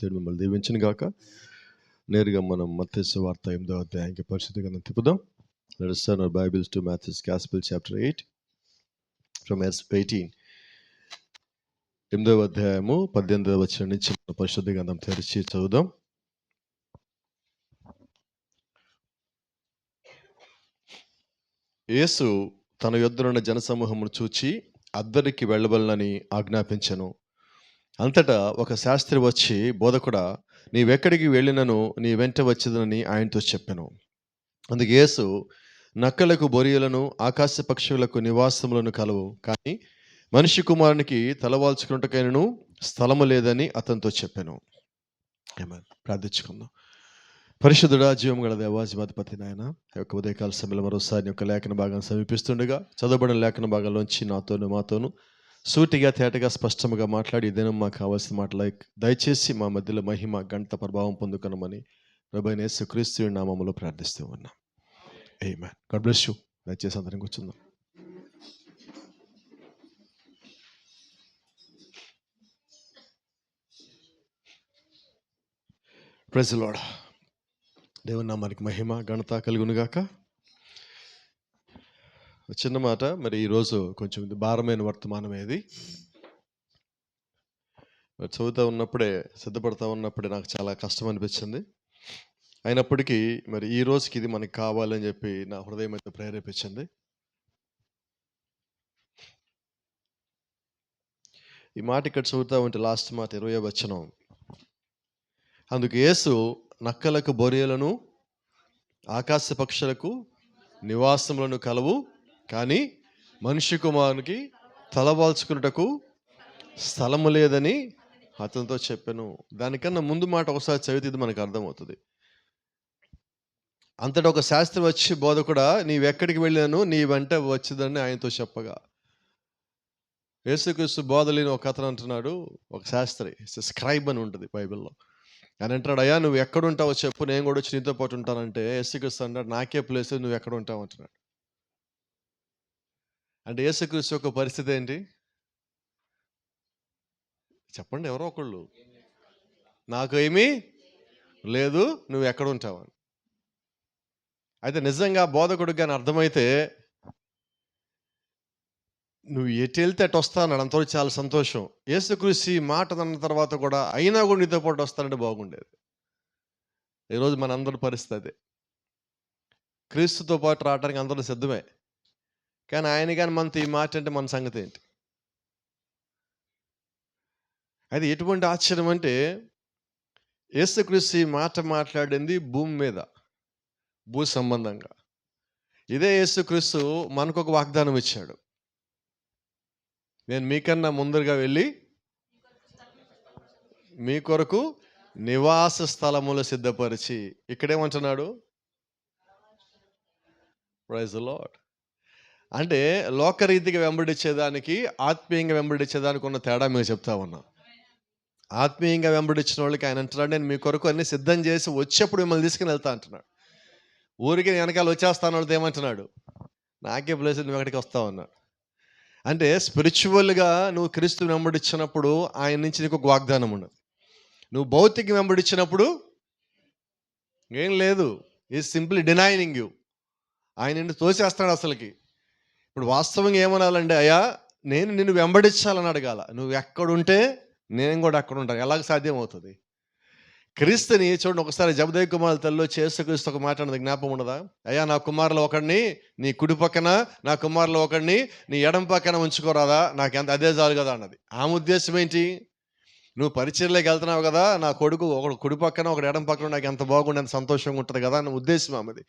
దేవుడు మిమ్మల్ని దీవించును గాక. నేరుగా మనం మత్తయి సువార్త 8వ అధ్యాయానికి పరిశుద్ధ గ్రంథం తిప్పుదాం. Let us turn our Bibles to Matthew's Gospel chapter 8 from verse 18. 8వ అధ్యాయము 18వ వచనం నుంచి మన పరిశుద్ధ గ్రంథం తెరిచి చదువుదాం. యేసు తన యొద్దనున్న జనసమూహమును చూచి అద్దరికి వెళ్ళవలనని ఆజ్ఞాపించెను. అంతటా ఒక శాస్త్రి వచ్చి, బోధకుడా, నీవెక్కడికి వెళ్ళినను నీ వెంట వచ్చేదనని ఆయనతో చెప్పెను. అందుకు యేసు, నక్కలకు బొరియలను ఆకాశ పక్షులకు నివాసములను కలవు, కానీ మనిషి కుమారునికి తలవాల్చుకున్నటకైనను స్థలము లేదని అతనితో చెప్పెను. ప్రార్థించుకుందాం. పరిశుద్ధుడా, జీవము గల దేవాధిపతి నాయన, యొక్క ఉదయకాల సమయంలో మరోసారి యొక్క లేఖన భాగాన్ని సమీపిస్తుండగా చదవబడిన లేఖన భాగంలోంచి నాతోను మాతోను సూటిగా తేటగా స్పష్టంగా మాట్లాడి ఇదేనా మాకు కావాల్సిన మాటలు దయచేసి మా మధ్యలో మహిమ గంట ప్రభావం పొందుకొనమని ప్రభువైన యేసుక్రీస్తు నామములో ప్రార్థిస్తూ ఉన్నాం. ఆమేన్. God bless you. దయచేసి అందరం కూర్చుందాం. Praise the lord. దేవుని నామానికి మహిమ ఘనత కలుగునుగాక. చిన్న మాట, మరి ఈరోజు కొంచెం భారమైన వర్తమానం ఏది చదువుతూ ఉన్నప్పుడే, సిద్ధపడతా ఉన్నప్పుడే నాకు చాలా కష్టం అనిపించింది. అయినప్పటికీ మరి ఈ రోజుకి ఇది మనకి కావాలని చెప్పి నా హృదయం అయితే ప్రేరేపించింది. ఈ మాట ఇక్కడ చదువుతా ఉంటే లాస్ట్ మాట 20వ వచనం. అందుకు యేసు నక్కలకు బొరియలను ఆకాశ పక్షులకు నివాసములను కలవు, కానీ మనిషి కుమారునికి తలవాల్చుకున్నటకు స్థలము లేదని అతనితో చెప్పాను. దానికన్నా ముందు మాట ఒకసారి చదివితే ఇది మనకు అర్థమవుతుంది. అంతటా ఒక శాస్త్రి వచ్చి, బోధకుడా, నీవెక్కడికి వెళ్ళాను నీ వెంట వచ్చేదని ఆయనతో చెప్పగా, యేసుక్రీస్తు బోధలేని ఒక అతను అంటున్నాడు, ఒక శాస్త్రి, స్క్రైబ్ అని ఉంటుంది బైబిల్లో. అని అంటాడు, అయ్యా నువ్వు ఎక్కడుంటావో చెప్పు, నేను కూడా వచ్చి నీతో పాటు ఉంటానంటే యేసుక్రీస్తు అంటాడు, నాకే ప్లేస్, నువ్వు ఎక్కడ ఉంటావు అంటున్నాడు. అంటే యేసుక్రీస్తు యొక్క పరిస్థితి ఏంటి చెప్పండి, ఎవరో ఒకళ్ళు, నాకు ఏమీ లేదు, నువ్వు ఎక్కడ ఉంటావు. అయితే నిజంగా బోధకుడికి కానీ అర్థమైతే, నువ్వు ఎటు వెళ్తే అటు వస్తాను అంతలో చాలా సంతోషం. యేసుక్రీస్తు మాట అన్న తర్వాత కూడా అయినా కూడా నీతో పాటు వస్తానంటే బాగుండేది. ఈరోజు మన అందరి పరిస్థితి, క్రీస్తుతో పాటు రావడానికి అందరూ సిద్ధమే, కానీ ఆయన కానీ మనతో ఈ మాట అంటే మన సంగతి ఏంటి? అది ఎటువంటి ఆశ్చర్యం అంటే, యేసుక్రీస్తు ఈ మాట మాట్లాడింది భూమి మీద, భూ సంబంధంగా. ఇదే యేసుక్రీస్తు మనకు ఒక వాగ్దానం ఇచ్చాడు, నేను మీకన్నా ముందరగా వెళ్ళి మీ కొరకు నివాస స్థలములు సిద్ధపరిచి. ఇక్కడేమంటున్నాడు? Praise the lord. అంటే లోకరీతిగా వెంబడించేదానికి ఆత్మీయంగా వెంబడించేదానికి ఉన్న తేడా మీకు చెప్తా ఉన్నా. ఆత్మీయంగా వెంబడించిన వాళ్ళకి ఆయన అంటున్నాడు, నేను మీ కొరకు అన్ని సిద్ధం చేసి వచ్చేప్పుడు మిమ్మల్ని తీసుకుని వెళ్తా అంటున్నాడు. ఊరికి వెనకాల వచ్చేస్తాను వాళ్ళతో ఏమంటున్నాడు, నాకే ప్లేస్, నువ్వు ఎక్కడికి వస్తావు అన్నాడు. అంటే స్పిరిచువల్గా నువ్వు క్రీస్తుని వెంబడించినప్పుడు ఆయన నుంచి నీకు ఒక వాగ్దానం ఉండదు. నువ్వు భౌతిక వెంబడించినప్పుడు ఏం లేదు, ఈజ్ సింప్లీ డినైనింగ్ యూ. ఆయన నిన్ను తోసేస్తాడు అసలుకి. ఇప్పుడు వాస్తవంగా ఏమనాలంటే, అయ్యా నేను నిన్ను వెంబడించాలని అడగాల. నువ్వు ఎక్కడుంటే నేను కూడా అక్కడ ఉంటాను. ఎలాగ సాధ్యం అవుతుంది? క్రీస్తుని చూడండి, ఒకసారి జబదయి కుమారుల తల్లిలో యేసుక్రీస్తు ఒక మాట అన్నది జ్ఞాపకం ఉండదా? అయ్యా నా కుమారులు ఒకడిని నీ కుడి పక్కన, నా కుమారులు ఒకడిని నీ ఎడం పక్కన ఉంచుకోరాదా, నాకెంత అదే చాలు కదా అన్నది. ఆమె ఉద్దేశం ఏంటి? నువ్వు పరిచర్లోకి వెళ్తున్నావు కదా, నా కొడుకు ఒకడు కుడి పక్కన ఒకడు ఎడం పక్కన నాకు ఎంత బాగుండే, ఎంత సంతోషంగా ఉంటుంది కదా అన్న ఉద్దేశం ఆమెది.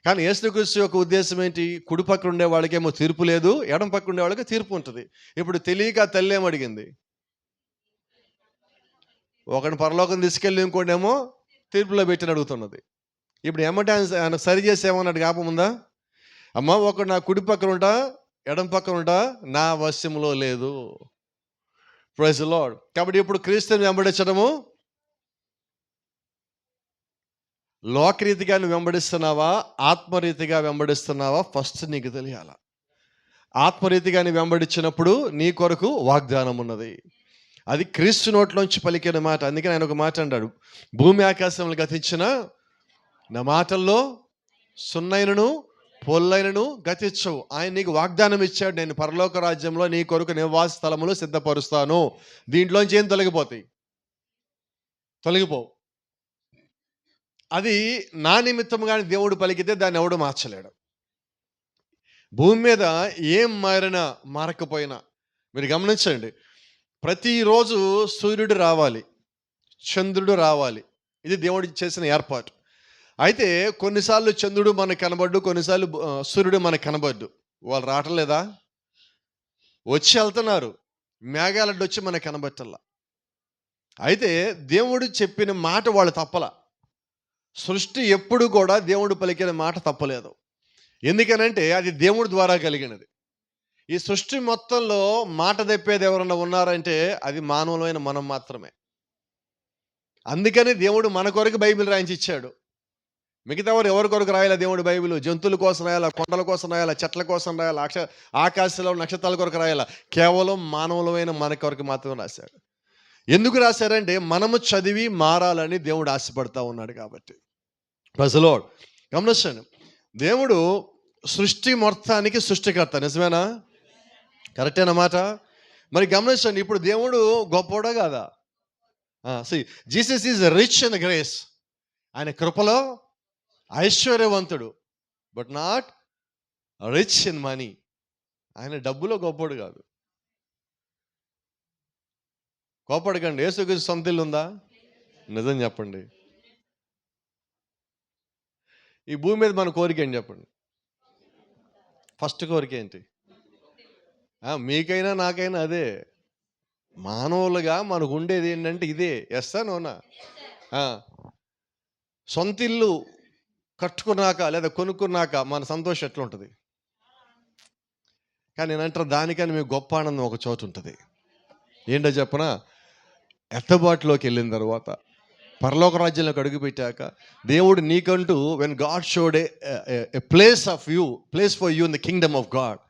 కానీ యేసుక్రీస్తు యొక్క ఉద్దేశం ఏంటి? కుడి పక్కన ఉండే వాళ్ళకేమో తీర్పు లేదు, ఎడం పక్కన ఉండే వాళ్ళకి తీర్పు ఉంటుంది. ఇప్పుడు తెలియక తల్లి ఏమడిగింది? ఒకడిని పరలోకం తీసుకెళ్ళి ఇంకోటేమో తీర్పులో పెట్టిన అడుగుతున్నది. ఇప్పుడు ఏమంటే ఆయన సరి చేసి ఏమన్నాడు జ్ఞాపకం ఉందా? అమ్మ, ఒకడు నా కుడి పక్కన ఉంటా, ఎడం పక్కన ఉంటా, నా వశంలో లేదు. Praise the Lord. కాబట్టి ఇప్పుడు క్రీస్తుని వెంబడించడము, లోకరీతిగా నువ్వు వెంబడిస్తున్నావా, ఆత్మరీతిగా వెంబడిస్తున్నావా, ఫస్ట్ నీకు తెలియాల. ఆత్మరీతిగా నువ్వు వెంబడించినప్పుడు నీ కొరకు వాగ్దానం ఉన్నది. అది క్రీస్తు నోట్లోంచి పలికిన మాట. అందుకని ఆయన ఒక మాట అంటాడు, భూమి ఆకాశములు గతించిన నా మాటల్లో సున్నైనను పొల్లైనను గతించవు. ఆయన నీకు వాగ్దానం ఇచ్చాడు, నేను పరలోక రాజ్యంలో నీ కొరకు నివాస స్థలములు సిద్ధపరుస్తాను. దీంట్లోంచి ఏం తొలగిపోతాయి? తొలగిపోవు. అది నా నిమిత్తముగానే దేవుడు పలికితే దాన్ని ఎవడు మార్చలేడు. భూమి మీద ఏం మారినా మారకపోయినా మీరు గమనించండి, ప్రతిరోజు సూర్యుడు రావాలి, చంద్రుడు రావాలి. ఇది దేవుడు చేసిన ఏర్పాటు. అయితే కొన్నిసార్లు చంద్రుడు మనకు కనబడ్డు, కొన్నిసార్లు సూర్యుడు మనకు కనబడ్డు. వాళ్ళు రావట్లేదా? వచ్చి వెళ్తున్నారు, మేఘాలడ్డు వచ్చి మనకు కనబట్టల్లా. అయితే దేవుడు చెప్పిన మాట వాళ్ళు తప్పల. సృష్టి ఎప్పుడు కూడా దేవుడు పలికిన మాట తప్పలేదు. ఎందుకనంటే అది దేవుడి ద్వారా కలిగినది. ఈ సృష్టి మొత్తంలో మాట తప్పేది ఎవరన్నా ఉన్నారంటే అది మానవులైన మనం మాత్రమే. అందుకని దేవుడు మన కొరకు బైబిల్ రాయించి ఇచ్చాడు. మిగతా వారు ఎవరి కొరకు రాయాలా దేవుడు బైబిల్? జంతువుల కోసం రాయాలా, కొండల కోసం రాయాలా, చెట్ల కోసం రాయాలా, ఆకాశంలో నక్షత్రాల కొరకు రాయాలా? కేవలం మానవులమైన మన కొరకు మాత్రమే రాశాడు. ఎందుకు రాశారంటే మనము చదివి మారాలని దేవుడు ఆశపడతా ఉన్నాడు కాబట్టి. ప్రజలో గమనించండి, దేవుడు సృష్టి మొత్తానికి సృష్టికర్త. నిజమేనా? కరెక్టేనా మాట? మరి గమనించండి, ఇప్పుడు దేవుడు గొప్పవాడా కాదా? Jesus is rich in grace. ఆయన కృపలో ఐశ్వర్యవంతుడు, but not rich in money. ఆయన డబ్బులో గొప్పవాడు కాదు. కోపడకండి. యేసుక్రీస్తు సొంత ఇల్లు ఉందా? నిజం చెప్పండి. ఈ భూమి మీద మన కోరిక ఏంటి చెప్పండి? ఫస్ట్ కోరిక ఏంటి? మీకైనా నాకైనా అదే. మానవులుగా మనకు ఉండేది ఏంటంటే ఇదే. ఎస్సా నోనా? సొంత ఇల్లు కట్టుకున్నాక లేదా కొనుక్కున్నాక మన సంతోషం ఎట్లా ఉంటుంది? కానీ నేనంటారు, దానికని మీకు గొప్ప ఆనందం ఒక చోటు ఉంటుంది. ఏంటో చెప్పనా? ఎత్తబాటులోకి వెళ్ళిన తర్వాత, పరలోక రాజ్యంలోకి అడుగుపెట్టాక, దేవుడు నీకంటూ when God showed A place for you in the Kingdom of God.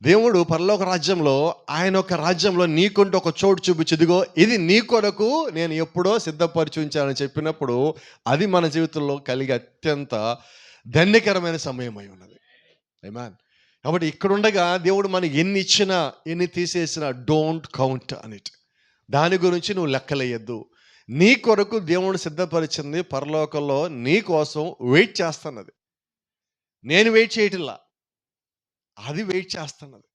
దేవుడు పరలోక రాజ్యంలో, ఆయన ఒక రాజ్యంలో నీకుంటూ ఒక చోటు చూపించి, ఇదిగో ఇది నీ కొరకు నేను ఎప్పుడో సిద్ధపరిచి ఉంచానని చెప్పినప్పుడు అది మన జీవితంలో కలిగే అత్యంత ధన్యకరమైన సమయం అయి ఉన్నది. ఆమేన్. కాబట్టి ఇక్కడుండగా దేవుడు మనకి ఎన్ని ఇచ్చినా ఎన్ని తీసేసినా డోంట్ కౌంట్ అని ఇట్. దాని గురించి నువ్వు లెక్కలేయద్దు. నీ కొరకు దేవుడు సిద్ధపరిచింది పరలోకంలో నీ కోసం వెయిట్ చేస్తున్నది. నేను వెయిట్ చేయటంలా, అది వెయిట్ చేస్తున్నది.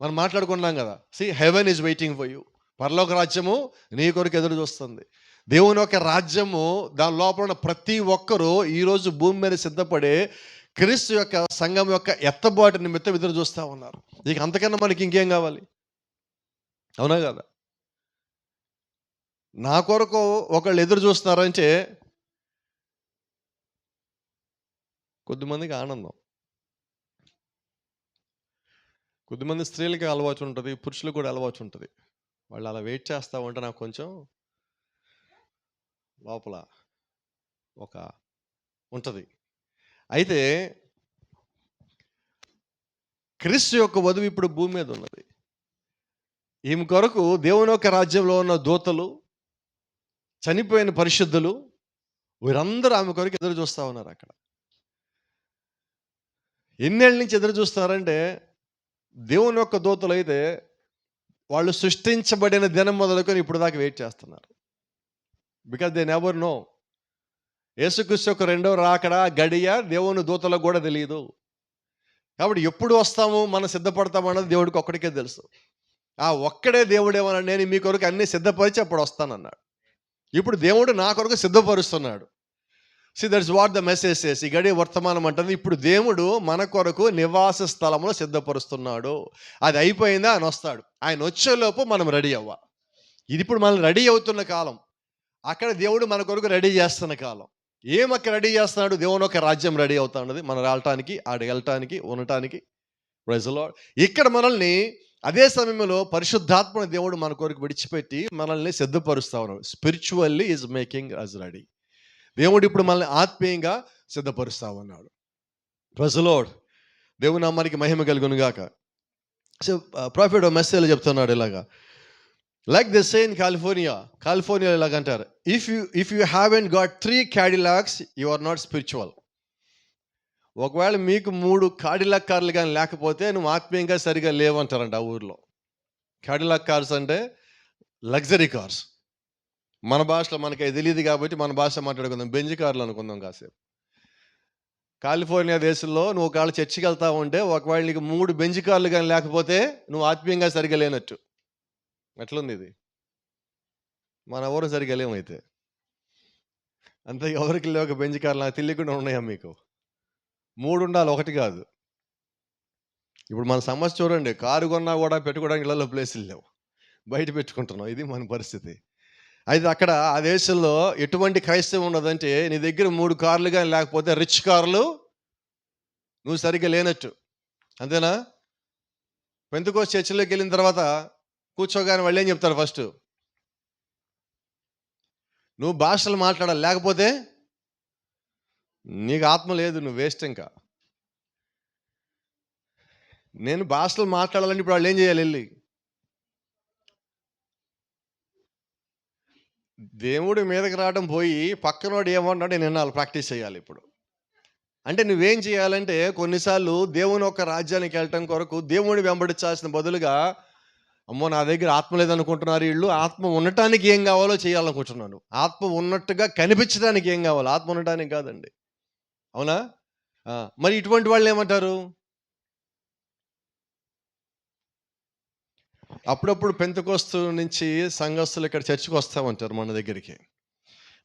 మనం మాట్లాడుకున్నాం కదా, heaven is waiting for you. పరలోక రాజ్యము నీ కొరకు ఎదురు చూస్తుంది. దేవుని యొక్క రాజ్యము, దాని లోపల ఉన్న ప్రతి ఒక్కరూ ఈరోజు భూమి మీద సిద్ధపడే క్రీస్తు యొక్క సంఘం యొక్క ఎత్తబాటు నిమిత్తం ఎదురు చూస్తూ ఉన్నారు. ఇక అంతకన్నా మనకి ఇంకేం కావాలి? అవునా కదా? నా కొరకు ఒకళ్ళు ఎదురు చూస్తున్నారంటే కొద్దిమందికి ఆనందం, కొద్దిమంది స్త్రీలకి అలవాటు ఉంటుంది, పురుషులకు కూడా అలవాటు ఉంటుంది. వాళ్ళు అలా వెయిట్ చేస్తూ ఉంటే నాకు కొంచెం లోపల ఒక ఉంటుంది. అయితే క్రీస్తు యొక్క వధువు ఇప్పుడు భూమి మీద ఉన్నది. ఈమె కొరకు దేవుని యొక్క రాజ్యంలో ఉన్న దూతలు, చనిపోయిన పరిశుద్ధులు, వీరందరూ ఆమె కొరకు ఎదురు చూస్తూ ఉన్నారు. అక్కడ ఎన్నేళ్ళ నుంచి ఎదురు చూస్తారంటే, దేవుని యొక్క దూతలు అయితే వాళ్ళు సృష్టించబడిన దినం మొదలుకొని ఇప్పుడు దాకా వెయిట్ చేస్తున్నారు. Because they never know. యేసుక్రీస్తు యొక్క రెండవ రాకడ గడియ దేవుని దూతలకు కూడా తెలియదు. కాబట్టి ఎప్పుడు వస్తాము, మనం సిద్ధపడతాము అన్నది దేవుడికి ఒక్కడికే తెలుసు. ఆ ఒక్కడే దేవుడు ఏమన్నా, నేను మీ కొరకు అన్నీ సిద్ధపరిచి అప్పుడు వస్తానన్నాడు. ఇప్పుడు దేవుడు నా కొరకు సిద్ధపరుస్తున్నాడు. That's what the message says. ఈ గడి వర్తమానం అంటుంది, ఇప్పుడు దేవుడు మన కొరకు నివాస స్థలంలో సిద్ధపరుస్తున్నాడు. అది అయిపోయిందా, ఆయన వస్తాడు. ఆయన వచ్చేలోపు మనం రెడీ అవ్వాలి. ఇది ఇప్పుడు మనం రెడీ అవుతున్న కాలం. అక్కడ దేవుడు మన కొరకు రెడీ చేస్తున్న కాలం. ఏమక్కడ రెడీ చేస్తున్నాడు? దేవుని ఒక రాజ్యం రెడీ అవుతా ఉన్నది, మనం రావటానికి, ఆడ వెళ్ళటానికి, ఉండటానికి. Praise the Lord. ఇక్కడ మనల్ని అదే సమయంలో పరిశుద్ధాత్మని దేవుడు మన కొరకు విడిచిపెట్టి మనల్ని సిద్ధపరుస్తా ఉన్నాడు. Spiritually is making us ready. దేవుడు ఇప్పుడు మనల్ని ఆత్మీయంగా సిద్ధపరుస్తా ఉన్నాడు. Praise the lord. దేవుని నామానికి మహిమ కలుగును గాక. సో ప్రాఫెట్ మెసేజ్ చెప్తున్నాడు ఇలాగా, like this say in California ఇలాగంటారు, if you haven't got 3 Cadillacs you are not spiritual. ఒకవేళ మీకు 3 కాడిలాక్ కార్లు కానీ లేకపోతే నువ్వు ఆత్మీయంగా సరిగా లేవంటారంట ఆ ఊర్లో. కాడిలాక్ కార్స్ అంటే లగ్జరీ కార్స్. మన భాషలో మనకి అది తెలియదు కాబట్టి మన భాష మాట్లాడుకుందాం, బెంజ్ కార్లు అనుకుందాం కాసేపు. కాలిఫోర్నియా దేశంలో నువ్వు ఒకవేళ చర్చికి వెళ్తా ఉంటే ఒకవేళ నీకు 3 బెంజ్ కార్లు కానీ లేకపోతే నువ్వు ఆత్మీయంగా సరిగా లేనట్టు. ఎట్లుంది ఇది? మన ఎవరు సరిగా లేమైతే అంతే. ఎవరికి లేవు ఒక బెంజ్ కార్లు, నాకు తెలియకుండా ఉన్నాయా మీకు? 3 ఉండాలి, 1 కాదు. ఇప్పుడు మన సమస్య చూడండి, కారు కొన్నా కూడా పెట్టుకోవడానికి ఇళ్లలో ప్లేసులు లేవు, బయట పెట్టుకుంటున్నాం. ఇది మన పరిస్థితి. అయితే అక్కడ ఆ దేశంలో ఎటువంటి క్రైస్తవం ఉన్నదంటే నీ దగ్గర 3 కార్లు కానీ లేకపోతే రిచ్ కార్లు, నువ్వు సరిగ్గా లేనట్టు. అంతేనా? పెంతెకోస్తు చర్చిలోకి వెళ్ళిన తర్వాత కూర్చోగానే వాళ్ళు ఏం చెప్తారు? ఫస్ట్ నువ్వు భాషలు మాట్లాడాలి, లేకపోతే నీకు ఆత్మ లేదు, నువ్వు వేస్ట్. ఇంకా నేను భాషలు మాట్లాడాలని ఇప్పుడు వాళ్ళు ఏం చేయాలి? వెళ్ళి దేవుడి మీదకి రావడం పోయి పక్కనోడు ఏమన్నాడు నేను వినాలి, ప్రాక్టీస్ చేయాలి. ఇప్పుడు అంటే నువ్వేం చేయాలంటే కొన్నిసార్లు దేవుని ఒక రాజ్యానికి వెళ్ళటం కొరకు దేవుని వెంబడించాల్సిన బదులుగా, అమ్మో నా దగ్గర ఆత్మ లేదనుకుంటున్నారు వీళ్ళు, ఆత్మ ఉండటానికి ఏం కావాలో చేయాలనుకుంటున్నాను. ఆత్మ ఉన్నట్టుగా కనిపించడానికి ఏం కావాలో, ఆత్మ ఉండటానికి కాదండి. అవునా? మరి ఇటువంటి వాళ్ళు ఏమంటారు? అప్పుడప్పుడు పెంతెకోస్తు నుంచి సంఘస్థులు ఇక్కడ చర్చికి వస్తామంటారు మన దగ్గరికి.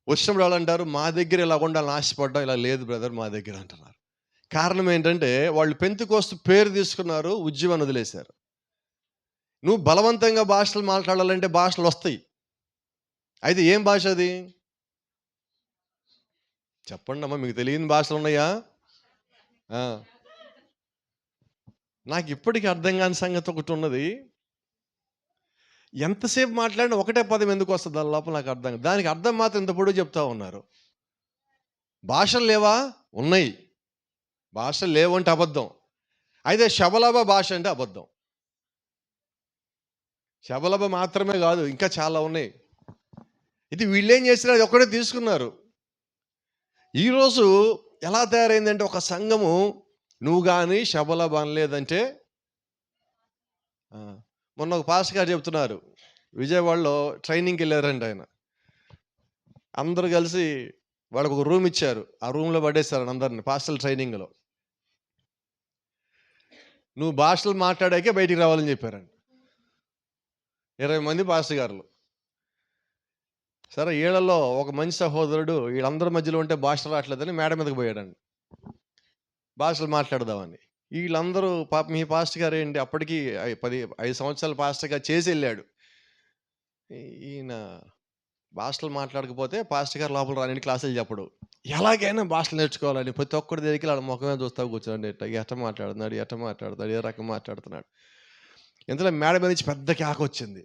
వచ్చినప్పుడు వాళ్ళు అంటారు మా దగ్గర ఇలా ఉండాలని ఆశపడ్డాం, ఇలా లేదు బ్రదర్ మా దగ్గర అంటున్నారు. కారణం ఏంటంటే వాళ్ళు పెంతెకోస్తు పేరు తీసుకున్నారు, ఉద్యమాన్ని వదిలేశారు. నువ్వు బలవంతంగా భాషలు మాట్లాడాలంటే భాషలు వస్తాయి. అయితే ఏం భాష అది? చెప్పండి అమ్మా, మీకు తెలియని భాషలు ఉన్నాయా? నాకు ఇప్పటికీ అర్థం కాని సంగతి ఒకటి ఉన్నది. ఎంతసేపు మాట్లాడినా ఒకటే పదం ఎందుకు వస్తుంది దాని లోపల నాకు అర్థం. దానికి అర్థం మాత్రం ఇంత పొడుగు చెప్తా ఉన్నారు. భాషలు లేవా? ఉన్నాయి. భాషలు లేవు అంటే అబద్ధం. అయితే శబలబ భాష అంటే అబద్ధం. శబలబ మాత్రమే కాదు, ఇంకా చాలా ఉన్నాయి. ఇది వీళ్ళు ఏం చేసినా అది ఒక్కడే తీసుకున్నారు. ఈరోజు ఎలా తయారైందంటే ఒక సంఘము నువ్వు కానీ శబలబ అనలేదంటే, మొన్న ఒక పాస్టర్ గారు చెప్తున్నారు, విజయవాడలో ట్రైనింగ్కి వెళ్ళారండి ఆయన. అందరూ కలిసి వాళ్ళకు ఒక రూమ్ ఇచ్చారు, ఆ రూమ్లో పడేశారు అందరిని పాస్టల్ ట్రైనింగ్లో. నువ్వు భాషలు మాట్లాడాకే బయటికి రావాలని చెప్పారండి 20 మంది పాస్టర్ గారులు. సరే, వీళ్ళలో ఒక మంచి సహోదరుడు వీళ్ళందరి మధ్యలో ఉంటే భాష రావట్లేదని మేడ మీదకి పోయాడండి భాషలు మాట్లాడదామని. వీళ్ళందరూ పాప మీ పాస్టర్ గారు ఏంటి అప్పటికి 5 సంవత్సరాల పాస్టర్గా చేసి వెళ్ళాడు. ఈయన భాషలు మాట్లాడకపోతే పాస్టర్ గారు లోపల రాని క్లాసులు చెప్పడు. ఎలాగైనా భాషలు నేర్చుకోవాలని ప్రతి ఒక్కరి దగ్గరికి వాళ్ళ ముఖమే చూస్తా కూర్చోండి, ఎట్ట మాట్లాడుతున్నాడు, ఏ రకం మాట్లాడుతున్నాడు. ఇంతలో మేడ మీద నుంచి పెద్ద కేక వచ్చింది.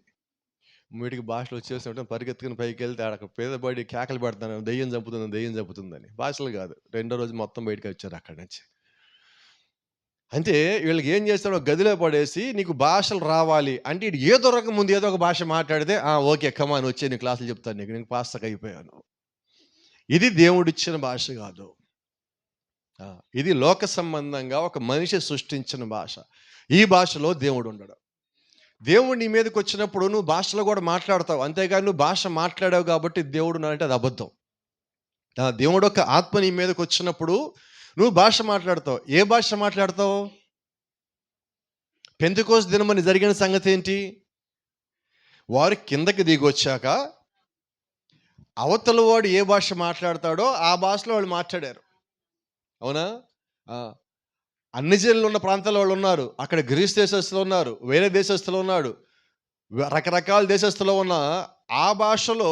వీటికి భాషలు వచ్చేసి పరిగెత్తుకుని పైకి వెళ్తే అక్కడ పేదబడి కేకలు పెడతాను, దెయ్యం చంపుతుందని. భాషలు కాదు, 2వ రోజు మొత్తం బయటకు వచ్చారు అక్కడి నుంచి. అంటే వీళ్ళకి ఏం చేస్తాడో గదిలో పడేసి నీకు భాషలు రావాలి అంటే ఇటు ఏదో రకం ముందు ఏదో ఒక భాష మాట్లాడితే ఓకే కమాన్ వచ్చే నీ క్లాసులు చెప్తాను నీకు పాస్టర్కి అయిపోయాను. ఇది దేవుడిచ్చిన భాష కాదు. ఇది లోక సంబంధంగా ఒక మనిషి సృష్టించిన భాష. ఈ భాషలో దేవుడు ఉండడు. దేవుడు నీ మీదకి వచ్చినప్పుడు నువ్వు భాషలో కూడా మాట్లాడతావు, అంతేగాని నువ్వు భాష మాట్లాడావు కాబట్టి దేవుడు అంటే అది అబద్ధం. దేవుడు ఒక ఆత్మ నీ మీదకి వచ్చినప్పుడు నువ్వు భాష మాట్లాడతావు. ఏ భాష మాట్లాడతావు? పెంతెకోస్తు దినమని జరిగిన సంగతి ఏంటి? వారు కిందకి దిగి వచ్చాక అవతల వాడు ఏ భాష మాట్లాడతాడో ఆ భాషలో వాళ్ళు మాట్లాడారు. అవునా? అన్ని జనులు ఉన్న ప్రాంతాల్లో వాళ్ళు ఉన్నారు, అక్కడ గ్రీస్ దేశస్తులు ఉన్నారు, వేరే దేశస్తులు ఉన్నాడు, రకరకాల దేశస్తులు ఉన్న ఆ భాషలో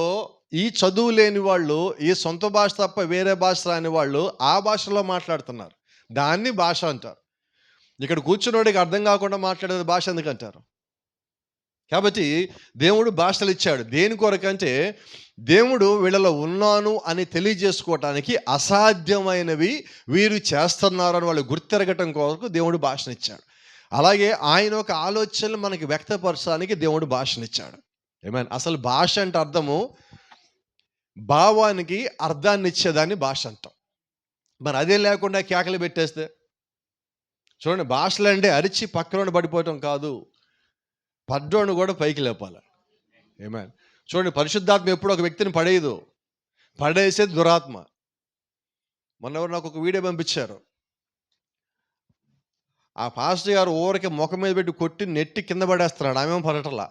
ఈ చదువు లేని వాళ్ళు, ఈ సొంత భాష తప్ప వేరే భాష రాని వాళ్ళు ఆ భాషలో మాట్లాడుతున్నారు. దాన్ని భాష అంటారు. ఇక్కడ కూర్చున్నోడికి అర్థం కాకుండా మాట్లాడేది భాష ఎందుకంటారు? కాబట్టి దేవుడు భాషలు ఇచ్చాడు. దేని కొరకంటే దేవుడు వీళ్ళలో ఉన్నాను అని తెలియజేసుకోవటానికి అసాధ్యమైనవి వీరు చేస్తున్నారని వాళ్ళు గుర్తెరగటం కొరకు దేవుడు భాషనిచ్చాడు. అలాగే ఆయన ఒక ఆలోచనలు మనకి వ్యక్తపరచడానికి దేవుడు భాషనిచ్చాడు. ఏమైనా అసలు భాష అంటే అర్థము భావానికి అర్థాన్ని ఇచ్చేదాన్ని భాష అంటాం. మరి అదే లేకుండా కేకలు పెట్టేస్తే చూడండి, భాషలు అంటే అరిచి పక్కన పడిపోవటం కాదు, పడ్డోని కూడా పైకి లేపాలి. ఏమైనా చూడండి, పరిశుద్ధాత్మ ఎప్పుడు ఒక వ్యక్తిని పడేయదు, పడేసేది దురాత్మ. మొన్న నాకు ఒక వీడియో పంపించారు. ఆ పాస్టర్ గారు ఊరికి ముఖం మీద పెట్టి కొట్టి నెట్టి కింద పడేస్తున్నాడు, ఆమె పడటలా.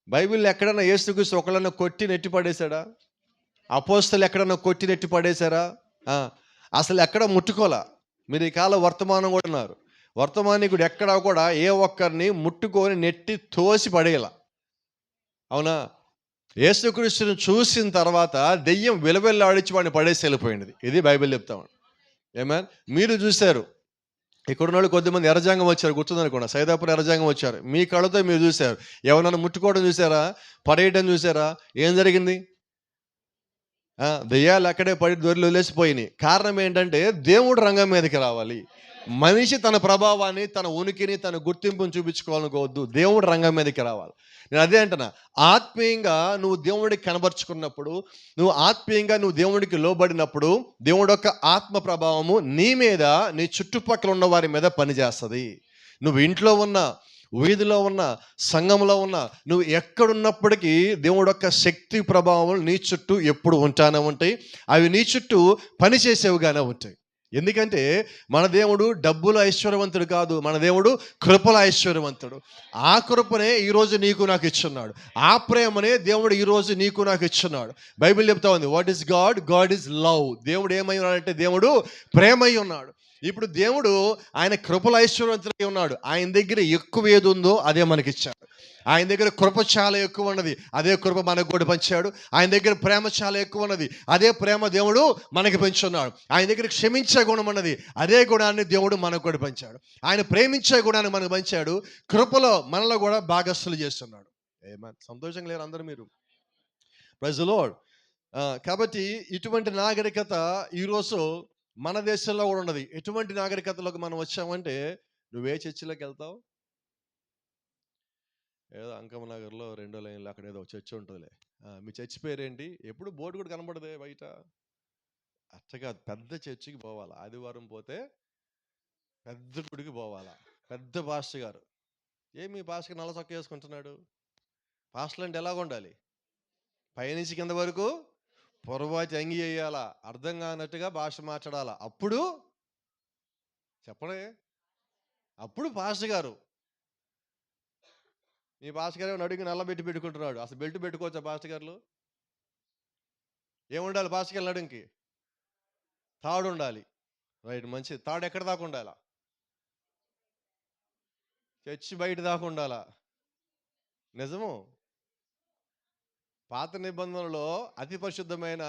బైబిల్లో ఎక్కడన్నా యేసుక్రీస్తు ఒకళ్ళన్నా కొట్టి నెట్టి పడేశాడా? అపోస్తలు ఎక్కడన్నా కొట్టి నెట్టి పడేశారా? అసలు ఎక్కడ ముట్టుకోలా. మీరు ఈ కాలం వర్తమానం కూడా ఉన్నారు, వర్తమానికుడు ఎక్కడా కూడా ఏ ఒక్కరిని ముట్టుకొని నెట్టి తోసి పడేయాల. అవునా? యేసుక్రీస్తుని చూసిన తర్వాత దెయ్యం విలవిల్లాడిచి వాడిని పడేసి వెళ్ళిపోయింది. ఇది బైబిల్ చెప్తామని. ఏమన్నా మీరు చూశారు, ఇక్కడున్న వాళ్ళు కొద్దిమంది ఎర్రజంగం వచ్చారు, గుర్తుందనుకోండి, సైదాపురం ఎర్రజంగం వచ్చారు. మీ కళ్ళతో మీరు చూశారు. ఎవరన్నా ముట్టుకోవడం చూసారా? పడేయటం చూసారా? ఏం జరిగింది? దెయ్యాలు అక్కడే పడి దొరికి వదిలేసిపోయినాయి. కారణం ఏంటంటే దేవుడు రంగం మీదకి రావాలి. మనిషి తన ప్రభావాన్ని, తన ఉనికిని, తన గుర్తింపును చూపించుకోవాలనుకోవద్దు, దేవుడు రంగం మీదకి రావాలి. నేను అదే అంటున్నా, ఆత్మీయంగా నువ్వు దేవుడికి కనబరుచుకున్నప్పుడు, నువ్వు ఆత్మీయంగా నువ్వు దేవుడికి లోబడినప్పుడు, దేవుడి యొక్క ఆత్మ ప్రభావము నీ మీద, నీ చుట్టుపక్కల ఉన్న వారి మీద పనిచేస్తుంది. నువ్వు ఇంట్లో ఉన్నా, వీధిలో ఉన్న, సంఘంలో ఉన్న, నువ్వు ఎక్కడున్నప్పటికీ దేవుడు యొక్క శక్తి ప్రభావం నీ చుట్టూ ఎప్పుడు ఉంటానే ఉంటాయి. అవి నీ చుట్టూ పనిచేసేవిగానే ఉంటాయి. ఎందుకంటే మన దేవుడు డబ్బుల ఐశ్వర్యవంతుడు కాదు, మన దేవుడు కృపల ఐశ్వర్యవంతుడు. ఆ కృపనే ఈరోజు నీకు నాకు ఇచ్చున్నాడు. ఆ ప్రేమనే దేవుడు ఈరోజు నీకు నాకు ఇచ్చున్నాడు. బైబిల్ చెప్తా ఉంది, what is God? God is love. దేవుడు ఏమై ఉన్నాడంటే దేవుడు ప్రేమై ఉన్నాడు. ఇప్పుడు దేవుడు ఆయన కృపల ఐశ్వర్యవంతుడై ఉన్నాడు. ఆయన దగ్గర ఎక్కువ ఏది ఉందో అదే మనకిచ్చాడు. ఆయన దగ్గర కృప చాలా ఎక్కువ ఉన్నది, అదే కృప మనకు కూడా పంచాడు. ఆయన దగ్గర ప్రేమ చాలా ఎక్కువ ఉన్నది, అదే ప్రేమ దేవుడు మనకి పెంచున్నాడు. ఆయన దగ్గర క్షమించే గుణం ఉన్నది, అదే గుణాన్ని దేవుడు మనకు కూడా పంచాడు. ఆయన ప్రేమించే గుణాన్ని మనకు పంచాడు, కృపలో మనలో కూడా భాగస్థులు చేస్తున్నాడు. సంతోషంగా లేరు అందరూ మీరు? Praise the Lord. కాబట్టి ఇటువంటి నాగరికత ఈరోజు మన దేశంలో కూడా ఉన్నది. ఎటువంటి నాగరికతలోకి మనం వచ్చామంటే, నువ్వే చర్చిలోకి వెళ్తావు? ఏదో అంకమనగర్లో 2 లైన్లు అక్కడ ఏదో చర్చి ఉంటుందిలే. మీ చర్చి పేరేంటి? ఎప్పుడు బోర్డు కూడా కనబడదే బయట. అట్టగా పెద్ద చర్చికి పోవాలా, ఆదివారం పోతే పెద్ద గుడికి పోవాలా, పెద్ద పాస్టర్ గారు. మీ పాస్టర్ నల్ల చొక్క వేసుకుంటున్నాడు? పాస్టర్లు అంటే ఎలాగ ఉండాలి? పైనుంచి కింద వరకు పొరపాటి అంగి వేయాలా, అర్థం కానట్టుగా భాష మాట్లాడాలా. అప్పుడు చెప్పడే, అప్పుడు పాస్టర్ గారు. మీ పాస్టర్ గారు నడుగు నల్లబెట్టి పెట్టుకుంటున్నాడు. అసలు బెల్ట్ పెట్టుకోవచ్చా పాస్టర్ గారు? ఏముండాలి పాస్టర్ గారు నడుంకి? తాడు ఉండాలి. రైట్, మంచిది. తాడు ఎక్కడ దాకా ఉండాలా? చర్చి బయట దాకా ఉండాలా? నిజము. పాత నిబంధనలో అతి పరిశుద్ధమైన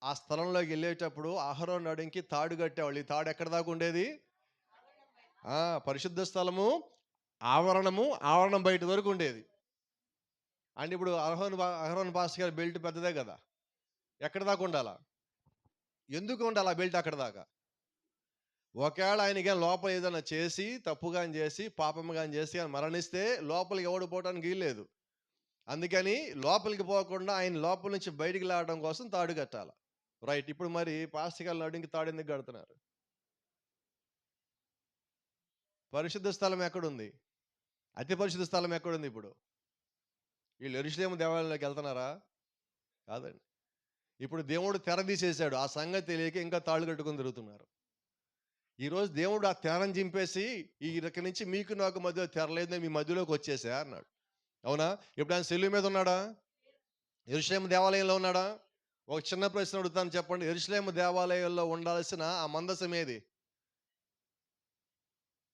ఆ స్థలంలోకి వెళ్ళేటప్పుడు అహరోను నడుంకి తాడు కట్టేవాళ్ళు. ఈ తాడు ఎక్కడ దాకా ఉండేది? పరిశుద్ధ స్థలము ఆవరణం బయట వరకు ఉండేది. అంటే ఇప్పుడు అహరోను పాస్టర్ గారి బెల్ట్ పెద్దదే కదా, ఎక్కడ దాకా ఉండాలా? ఎందుకు ఉండాలి ఆ బెల్ట్ అక్కడ దాకా? ఒకవేళ ఆయనకి లోపల ఏదైనా చేసి, తప్పుగా చేసి, పాపంగా చేసి ఆయన మరణిస్తే లోపలికి ఎవడు పోవడానికి వీల్లేదు. అందుకని లోపలికి పోకుండా ఆయన లోపల నుంచి బయటికి లాగడం కోసం తాడు కట్టాలి. రైట్. ఇప్పుడు మరి పాస్టర్ గారు నడుంకి తాడు ఎందుకు కడుతున్నారు? పరిశుద్ధ స్థలం ఎక్కడుంది? అతి పరిశుద్ధ స్థలం ఎక్కడుంది? ఇప్పుడు వీళ్ళు యెరూషలేము దేవాలయంలోకి వెళ్తున్నారా? కాదండి. ఇప్పుడు దేవుడు తెర తీసేశాడు, ఆ సంగతి తెలియక ఇంకా తాళ్ళు కట్టుకొని తిరుగుతున్నారు. ఈరోజు దేవుడు ఆ తెరను చింపేసి, ఈ ఇక్కడి నుంచి మీకు నాకు మధ్య తెరలేదని మీ మధ్యలోకి వచ్చేసా అన్నాడు. అవునా? ఇప్పుడు ఆయన సెలువు మీద ఉన్నాడా? యెరూషలేము దేవాలయంలో ఉన్నాడా? ఒక చిన్న ప్రశ్న అడుగుతాను, చెప్పండి. యెరూషలేము దేవాలయంలో ఉండాల్సిన ఆ మందసం ఏది?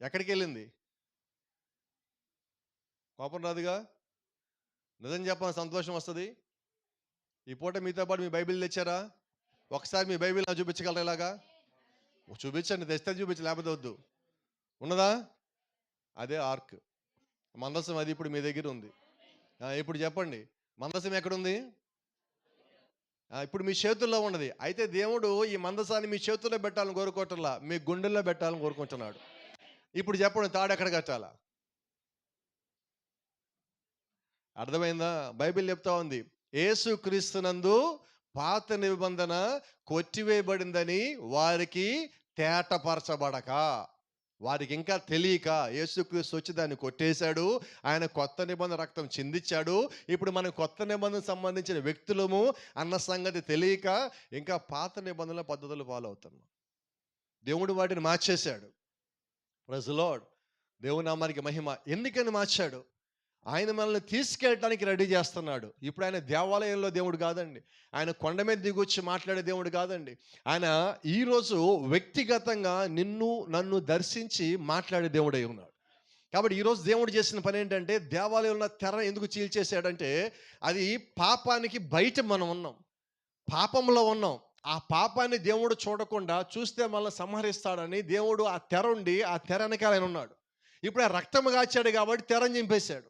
ఎక్కడికి వెళ్ళింది? కోపం రాదుగా? నిజం చెప్పాలని సంతోషం వస్తుంది. ఈ పూట మీతో పాటు మీ బైబిల్ తెచ్చారా? ఒకసారి మీ బైబిల్ నాకు చూపించగలరా? ఇలాగా చూపించండి, తెస్తే చూపించి, లేకపోతే వద్దు. ఉన్నదా? అదే ఆర్క్ మందసం, అది ఇప్పుడు మీ దగ్గర ఉంది. ఇప్పుడు చెప్పండి, మందసం ఎక్కడుంది? ఇప్పుడు మీ చేతుల్లో ఉన్నది. అయితే దేవుడు ఈ మందసాన్ని మీ చేతుల్లో పెట్టాలని కోరుకోవట్లా, మీ గుండెల్లో పెట్టాలని కోరుకుంటున్నాడు. ఇప్పుడు చెప్పండి, తాడు ఎక్కడ కట్టాలా? అర్థమైందా? బైబిల్ చెప్తా ఉంది, యేసుక్రీస్తునందు పాత నిబంధన కొట్టివేయబడిందని వారికి తేటపరచబడక, వారికి ఇంకా తెలియక యేసుక్రీస్తు వచ్చి దాన్ని కొట్టేశాడు. ఆయన కొత్త నిబంధన రక్తం చిందించాడు. ఇప్పుడు మనం కొత్త నిబంధనకు సంబంధించిన వ్యక్తులము అన్న సంగతి తెలియక ఇంకా పాత నిబంధనల పద్ధతులు ఫాలో అవుతున్నాం. దేవుడు వాటిని మార్చేశాడు. Praise the lord. దేవుని నామానికి మహిమ. ఎందుకని మార్చాడు? ఆయన మనల్ని తీసుకెళ్ళటానికి రెడీ చేస్తున్నాడు. ఇప్పుడు ఆయన దేవాలయంలో దేవుడు కాదండి, ఆయన కొండ మీద దిగొచ్చి మాట్లాడే దేవుడు కాదండి. ఆయన ఈరోజు వ్యక్తిగతంగా నిన్ను నన్ను దర్శించి మాట్లాడే దేవుడై ఉన్నాడు. కాబట్టి ఈరోజు దేవుడు చేసిన పని ఏంటంటే, దేవాలయంలో తెర ఎందుకు చీల్చేశాడంటే, అది పాపానికి బయట మనం ఉన్నాం, పాపంలో ఉన్నాం. ఆ పాపాన్ని దేవుడు చూడకుండా చూస్తే మనల్ని సంహరిస్తాడని దేవుడు ఆ తెర ఉండి ఆ తెర వెనకాల ఆయన ఉన్నాడు. ఇప్పుడు ఆ రక్తం కాచాడు కాబట్టి తెరని చింపేశాడు.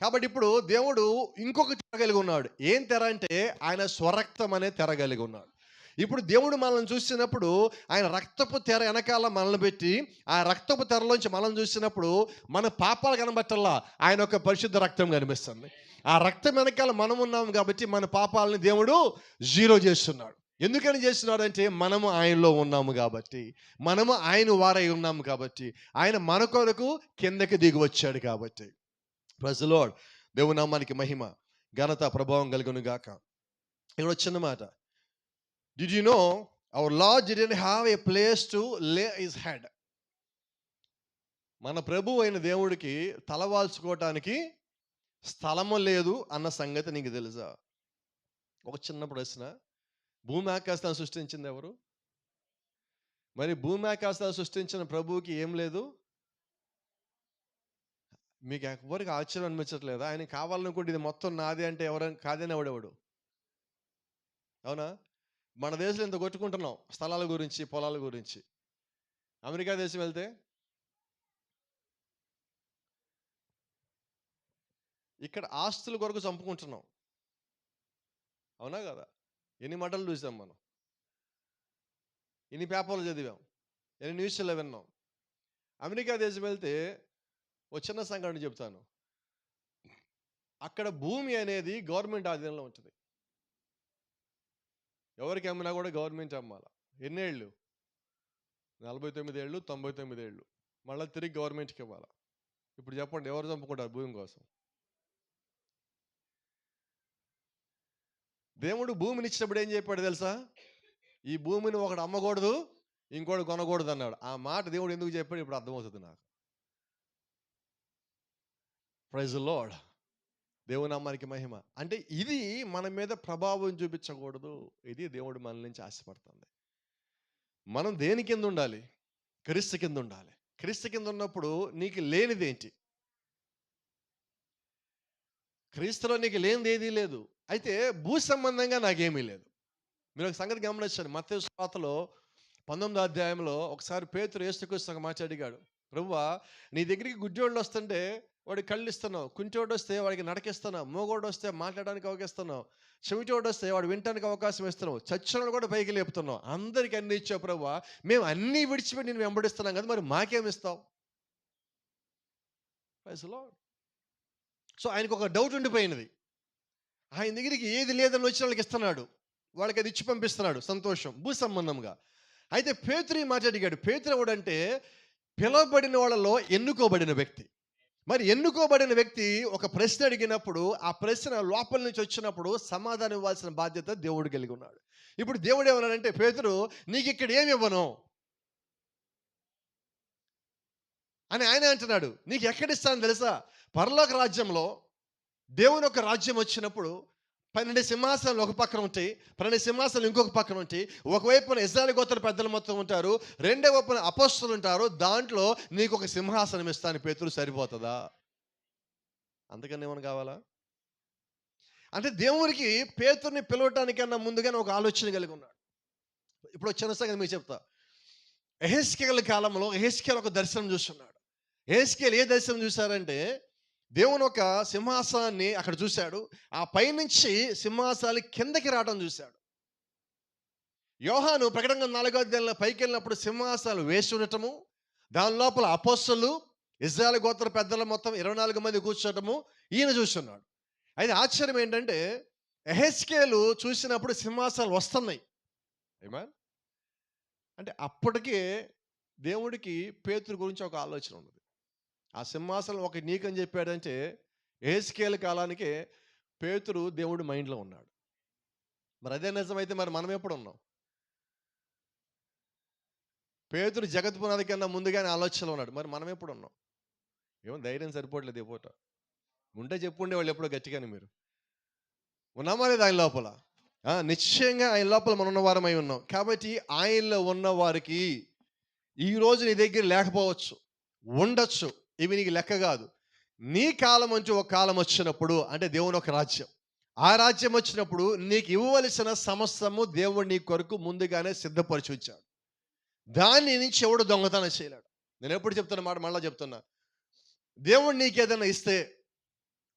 కాబట్టి ఇప్పుడు దేవుడు ఇంకొక తెర కలిగి ఉన్నాడు. ఏం తెర అంటే, ఆయన స్వరక్తం అనే తెర కలిగి ఉన్నాడు. ఇప్పుడు దేవుడు మనల్ని చూసినప్పుడు ఆయన రక్తపు తెర వెనకాల మనల్ని పెట్టి, ఆ రక్తపు తెరలోంచి మనల్ని చూసినప్పుడు మన పాపాలు కనబట్టల్లా ఆయన ఒక పరిశుద్ధ రక్తం కనిపిస్తుంది. ఆ రక్తం వెనకాల మనం ఉన్నాం కాబట్టి మన పాపాలని దేవుడు జీరో చేస్తున్నాడు. ఎందుకని చేస్తున్నాడంటే, మనము ఆయనలో ఉన్నాము కాబట్టి, మనము ఆయన వారై ఉన్నాము కాబట్టి, ఆయన మన కొరకు కిందకి దిగి వచ్చాడు కాబట్టి. Praise the lord. దేవుని నామానికి మహిమ ఘనత ప్రభావం కలుగును గాక. ఇక్కడ వచ్చిన మాట, did you know our Lord didn't have a place to lay his head. మన ప్రభు అయిన దేవుడికి తలవాల్చుకోవటానికి స్థలము లేదు అన్న సంగతి నీకు తెలుసా? ఒక చిన్న ప్రశ్న, భూమి ఆకాశాన్ని సృష్టించింది ఎవరు? మరి భూమి ఆకాశాన్ని సృష్టించిన ప్రభువుకి ఏం లేదు? మీకు ఎవరికి ఆశ్చర్యం అనిపించట్లేదా? ఆయన కావాలనుకుంటే ఇది మొత్తం నాదే అంటే ఎవరైనా కాదని ఎవడెవడు? అవునా? మన దేశంలో ఇంత కొట్టుకుంటున్నాం స్థలాల గురించి, పొలాల గురించి. అమెరికా దేశం వెళ్తే ఇక్కడ ఆస్తుల కొరకు చంపుకుంటున్నాం. అవునా కదా? ఎన్ని మాటలు చూసాం మనం, ఎన్ని పేపర్లు చదివాం, ఎన్ని న్యూస్లో విన్నాం. అమెరికా దేశం వెళ్తే ఒక చిన్న సంఘటన చెప్తాను. అక్కడ భూమి అనేది గవర్నమెంట్ ఆధీనంలో ఉంటుంది. ఎవరికి అమ్మినా కూడా గవర్నమెంట్ అమ్మాల. ఎన్నేళ్ళు? 49 ఏళ్ళు, 99 ఏళ్ళు. మళ్ళీ తిరిగి గవర్నమెంట్కి ఇవ్వాలి. ఇప్పుడు చెప్పండి, ఎవరు చంపుకుంటారు భూమి కోసం? దేవుడు భూమిని ఇచ్చినప్పుడు ఏం చెప్పాడు తెలుసా? ఈ భూమిని ఒకడు అమ్మకూడదు, ఇంకోటి కొనకూడదు అన్నాడు. ఆ మాట దేవుడు ఎందుకు చెప్పాడు ఇప్పుడు అర్థమవుతుంది నాకు. Praise the lord. దేవుని నామానికి మహిమ. అంటే ఇది మన మీద ప్రభావం చూపించకూడదు. ఇది దేవుడు మన నుంచి ఆశపడుతుంది. మనం దేని కింద ఉండాలి? క్రీస్తు కింద ఉండాలి. క్రీస్తు కింద ఉన్నప్పుడు నీకు లేనిదేంటి? క్రీస్తులో నీకు లేనిది ఏదీ లేదు. అయితే భూ సంబంధంగా నాకేమీ లేదు. మీరు ఒక సంగతి గమనించండి. మత్తయి సువార్తలో 19వ అధ్యాయంలో ఒకసారి పేతురు యేసుక్రీస్తు ఒక మాట అడిగాడు, ప్రభువా నీ దగ్గరికి గుడ్డివాళ్ళు వస్తుంటే వాడికి కళ్ళు ఇస్తున్నావు, కుంటోడు వస్తే వాడికి నడకిస్తున్నావు, మోగోడు వస్తే మాట్లాడడానికి అవకాశం, చెవిటోడు వస్తే వాడు వినటానికి అవకాశం ఇస్తున్నావు, చచ్చినోడు కూడా పైకి లేపుతున్నావు, అందరికి అన్ని ఇచ్చావు ప్రభువా, మేము అన్నీ విడిచిపెట్టి నేను వెంబడిస్తున్నాం కదా, మరి మాకేమి ఇస్తావు? Praise the lord. సో ఆయనకు ఒక డౌట్ ఉండిపోయినది. ఆయన దగ్గరికి ఏది లేదని వచ్చిన వాళ్ళకి ఇస్తున్నాడు, వాళ్ళకి అది ఇచ్చి పంపిస్తున్నాడు, సంతోషం భూ సంబంధంగా. అయితే పేతురు మాట అడిగాడు. పేతురు ఎవడంటే పిలువబడిన వాళ్ళలో ఎన్నుకోబడిన వ్యక్తి. మరి ఎన్నుకోబడిన వ్యక్తి ఒక ప్రశ్న అడిగినప్పుడు ఆ ప్రశ్న లోపల నుంచి వచ్చినప్పుడు సమాధానం ఇవ్వాల్సిన బాధ్యత దేవుడు కలిగి ఉన్నాడు. ఇప్పుడు దేవుడు ఏమన్నాడంటే, పేతురు నీకు ఇక్కడ ఏమి ఇవ్వను అని ఆయన అంటున్నాడు. నీకు ఎక్కడిస్తాను తెలుసా? పరలోక రాజ్యంలో దేవుని ఒక రాజ్యం వచ్చినప్పుడు 12 సింహాసనాలు ఒక పక్కన ఉంటాయి, 12 సింహాసనాలు ఇంకొక పక్కన ఉంటాయి. ఒకవైపున ఇశ్రాయేలు గోత్ర పెద్దలు మొత్తం ఉంటారు, రెండో వైపున అపోస్తలులు ఉంటారు. దాంట్లో నీకు ఒక సింహాసనం ఇస్తాను పేతురు, సరిపోతుందా? అంతకన్నా ఏమైనా కావాలా? అంటే దేవునికి పేతుర్ని పిలవటానికన్నా ముందుగానే ఒక ఆలోచన కలిగి ఉన్నాడు. ఇప్పుడు వచ్చిన సంగతి మీకు చెప్తా. యెహెజ్కేలు కాలంలో యెహెజ్కేలు ఒక దర్శనం చూస్తున్నాడు. యెహెజ్కేలు ఏ దర్శనం చూశారంటే, దేవుని ఒక సింహాసనాన్ని అక్కడ చూశాడు. ఆ పైనుంచి సింహాసనాలు కిందకి రావడం చూశాడు. యోహాను ప్రకటన 4వ అధ్యాయంలో పైకి వెళ్ళినప్పుడు సింహాసనాలు వేసి ఉండటము, దాని లోపల అపోస్తలులు ఇశ్రాయేలు గోత్ర పెద్దల మొత్తం 24 మంది కూర్చోటము ఈయన చూస్తున్నాడు. అయితే ఆశ్చర్యం ఏంటంటే యెహెజ్కేలు చూసినప్పుడు సింహాసనాలు వస్తున్నాయి. ఆమేన్. అంటే అప్పటికే దేవుడికి పేతురు గురించి ఒక ఆలోచన ఉన్నది. ఆ సింహాసనం ఒక నీకని చెప్పాడంటే యెహెజ్కేలు కాలానికే పేతురు దేవుడి మైండ్‌లో ఉన్నాడు. మరి అదే నిజమైతే మరి మనం ఎప్పుడున్నాం? పేతురు జగత్ పునాది కన్నా ముందుగానే ఆలోచనలో ఉన్నాడు. మరి మనం ఎప్పుడున్నాం? ఏమో ధైర్యం సరిపోవట్లేదు ఈ పూట. ఉంటే చెప్పుండేవాళ్ళు ఎప్పుడో గట్టిగానే మీరు. ఉన్నామా లేదా ఆయన లోపల? నిశ్చయంగా ఆయన లోపల మనం ఉన్నవారమై ఉన్నాం. కాబట్టి ఆయనలో ఉన్న వారికి ఈరోజు నీ దగ్గర లేకపోవచ్చు, ఉండొచ్చు. ఇవి నీకు లెక్క కాదు. నీ కాలం అంటూ ఒక కాలం వచ్చినప్పుడు అంటే దేవుని ఒక రాజ్యం. ఆ రాజ్యం వచ్చినప్పుడు నీకు ఇవ్వవలసిన సమస్తము దేవుడు నీ కొరకు ముందుగానే సిద్ధపరిచి ఉంచాడు. దాన్ని నుంచి ఎవడు దొంగతనం చేయలేడు. నేను ఎప్పుడు చెప్తున్న మాట మళ్ళా చెప్తున్నా. దేవుడు నీకేదైనా ఇస్తే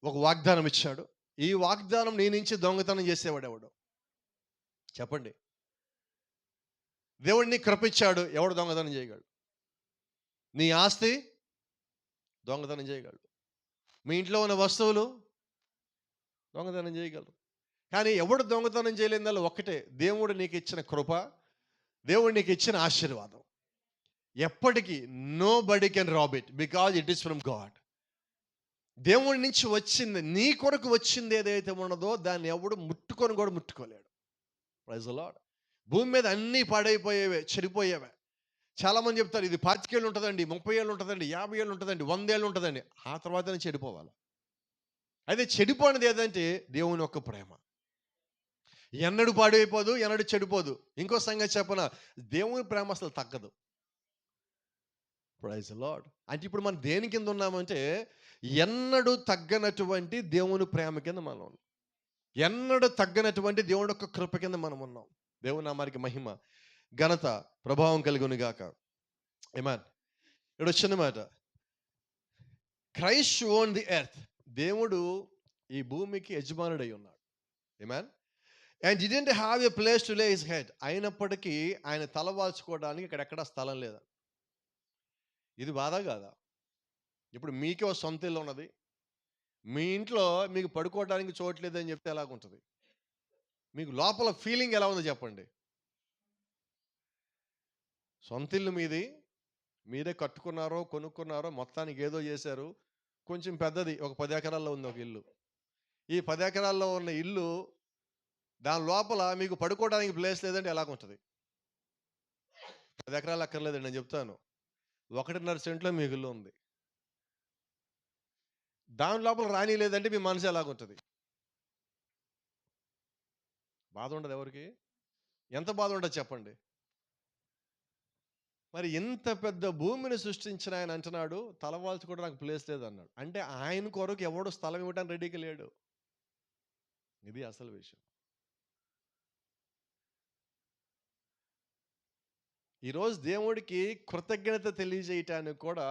ఒక వాగ్దానం ఇచ్చాడు. ఈ వాగ్దానం నీ నుంచి దొంగతనం చేసేవాడు ఎవడు? చెప్పండి. దేవుడు నీకు కృప ఇచ్చాడు. ఎవడు దొంగతనం చేయగలడు? నీ ఆస్తి దొంగతనం చేయగలడు. మీ ఇంట్లో ఉన్న వస్తువులు దొంగతనం చేయగలరు. కానీ ఎవడు దొంగతనం చేయలేదల్లా ఒక్కటే, దేవుడు నీకు ఇచ్చిన కృప, దేవుడు నీకు ఇచ్చిన ఆశీర్వాదం. ఎప్పటికీ nobody can rob it because it is from God. దేవుడి నుంచి వచ్చింది, నీ కొరకు వచ్చింది ఏదైతే ఉన్నదో దాన్ని ఎవడు ముట్టుకొని కూడా ముట్టుకోలేడు. Praise the lord. భూమి మీద అన్నీ పాడైపోయేవే, చెడిపోయేవే. చాలామంది చెప్తారు ఇది 25 ఏళ్ళు ఉంటుందండి, 30 ఏళ్ళు ఉంటుందండి, 50 ఏళ్ళు ఉంటుందండి, 100 ఏళ్ళు ఉంటుందండి. ఆ తర్వాతనే చెడిపోవాలి. అయితే చెడిపోయినది ఏదంటే దేవుని యొక్క ప్రేమ. ఎన్నడూ పాడైపోదు, ఎన్నడూ చెడిపోదు. ఇంకో సంగతి చెప్పనా, దేవుని ప్రేమ అసలు తగ్గదు. Praise the lord. అంటే ఇప్పుడు మనం దేని కింద ఉన్నామంటే ఎన్నడూ తగ్గనటువంటి దేవుని ప్రేమ కింద మనం ఉన్నాం. ఎన్నడూ తగ్గనటువంటి దేవుని యొక్క కృప కింద మనం ఉన్నాం. దేవుని నామానికి మహిమ, ఘనత, ప్రభావం కలుగును గాక. ఆమేన్. ఇక్కడ వచ్చిన మాట, క్రైస్ట్ ఓన్ ది ఎర్త్. దేవుడు ఈ భూమికి యజమానుడై ఉన్నాడు. ఆమేన్. And didn't have a place to lay his head. అయినప్పటికీ ఆయన తల వాల్చుకోవడానికి ఇక్కడెక్కడ స్థలం లేదు. ఇది బాధ కాదా? ఇప్పుడు మీకే ఒక సొంత ఇల్లు ఉన్నది, మీ ఇంట్లో మీకు పడుకోవడానికి చోటు లేదని చెప్తే ఎలాగుంటుంది? మీకు లోపల ఫీలింగ్ ఎలా ఉందో చెప్పండి. సొంత ఇల్లు మీది, మీరే కట్టుకున్నారో కొనుక్కున్నారో మొత్తానికి ఏదో చేశారు. కొంచెం పెద్దది, ఒక 10 ఎకరాల్లో ఉంది ఒక ఇల్లు. ఈ 10 ఎకరాల్లో ఉన్న ఇల్లు, దాని లోపల మీకు పడుకోవడానికి ప్లేస్ లేదంటే ఎలాగుంటుంది? 10 ఎకరాలు అక్కర్లేదండి, నేను చెప్తాను. 1.5 సెంట్లో మీకు ఇల్లు ఉంది. దాని లోపల రాని లేదంటే మీ మనసు ఎలాగుంటుంది? బాధ ఉండదు ఎవరికి? ఎంత బాధ ఉండదు చెప్పండి. మరి ఇంత పెద్ద భూమిని సృష్టించిన ఆయన అంటున్నాడు తలవాల్చి కూడా నాకు ప్లేస్ లేదు అన్నాడు. అంటే ఆయన కొరకు ఎవడు స్థలం ఇవ్వడానికి రెడీగా లేడు. ఇది అసలు విషయం. ఈరోజు దేవుడికి కృతజ్ఞత తెలియజేయటానికి కూడా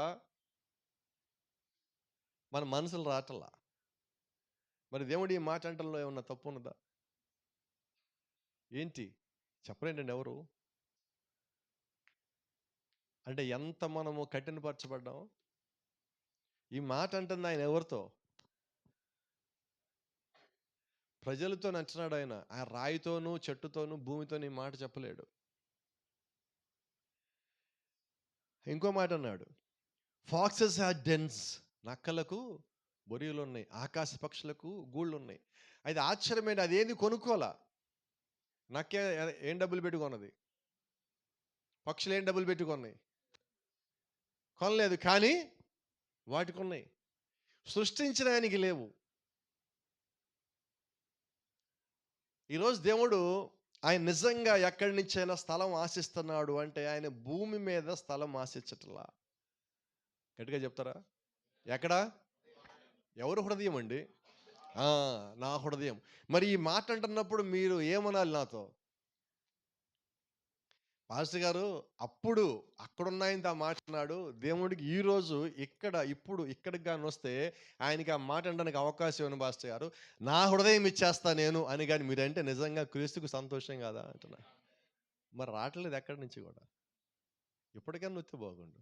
మన మనసులు రాటల్లా. మరి దేవుడి ఈ మాట అంటల్లో ఏమన్నా తప్పు ఉన్నదా? ఏంటి చెప్పలేంటండి ఎవరు? అంటే ఎంత మనము కఠినపరచబడ్డాం. ఈ మాట అంటుంది ఆయన ఎవరితో? ప్రజలతో నచ్చినాడు ఆయన. ఆ రాయితోనూ చెట్టుతోనూ భూమితోనూ ఈ మాట చెప్పలేడు. ఇంకో మాట అన్నాడు, ఫాక్సెస్ హ్యావ్ డెన్స్. నక్కలకు బొరియలు ఉన్నాయి, ఆకాశ పక్షులకు గూళ్ళు ఉన్నాయి. అయితే ఆశ్చర్యమైన అదేంది కొనుక్కోలా. నక్కే ఏం డబ్బులు పెట్టుకున్నది? పక్షులు ఏం డబ్బులు పెట్టుకున్నాయి? కొనలేదు, కానీ వాటికి ఉన్నాయి. సృష్టించిన ఆయనకి లేవు. ఈరోజు దేవుడు ఆయన నిజంగా ఎక్కడి నుంచైనా స్థలం ఆశిస్తున్నాడు అంటే ఆయన భూమి మీద స్థలం ఆశించట్లా. గట్టిగా చెప్తారా? ఎక్కడ? ఎవరు హృదయం అండి? నా హృదయం. మరి ఈ మాట అంటున్నప్పుడు మీరు ఏమనాలి నాతో? పాస్టర్ గారు అప్పుడు అక్కడున్నాయంత ఆ మాట అన్నాడు, దేవుడికి ఈరోజు ఇక్కడ ఇప్పుడు ఇక్కడికి కానీ వస్తే ఆయనకి ఆ మాట అనడానికి అవకాశం ఇవ్వను పాస్టర్ గారు, నా హృదయం ఇచ్చేస్తా నేను అని. కానీ మీరంటే నిజంగా క్రీస్తుకు సంతోషం కాదా అంటున్నా. మరి రావట్లేదు ఎక్కడి నుంచి కూడా. ఇప్పటికైనా వస్తే బాగుండు.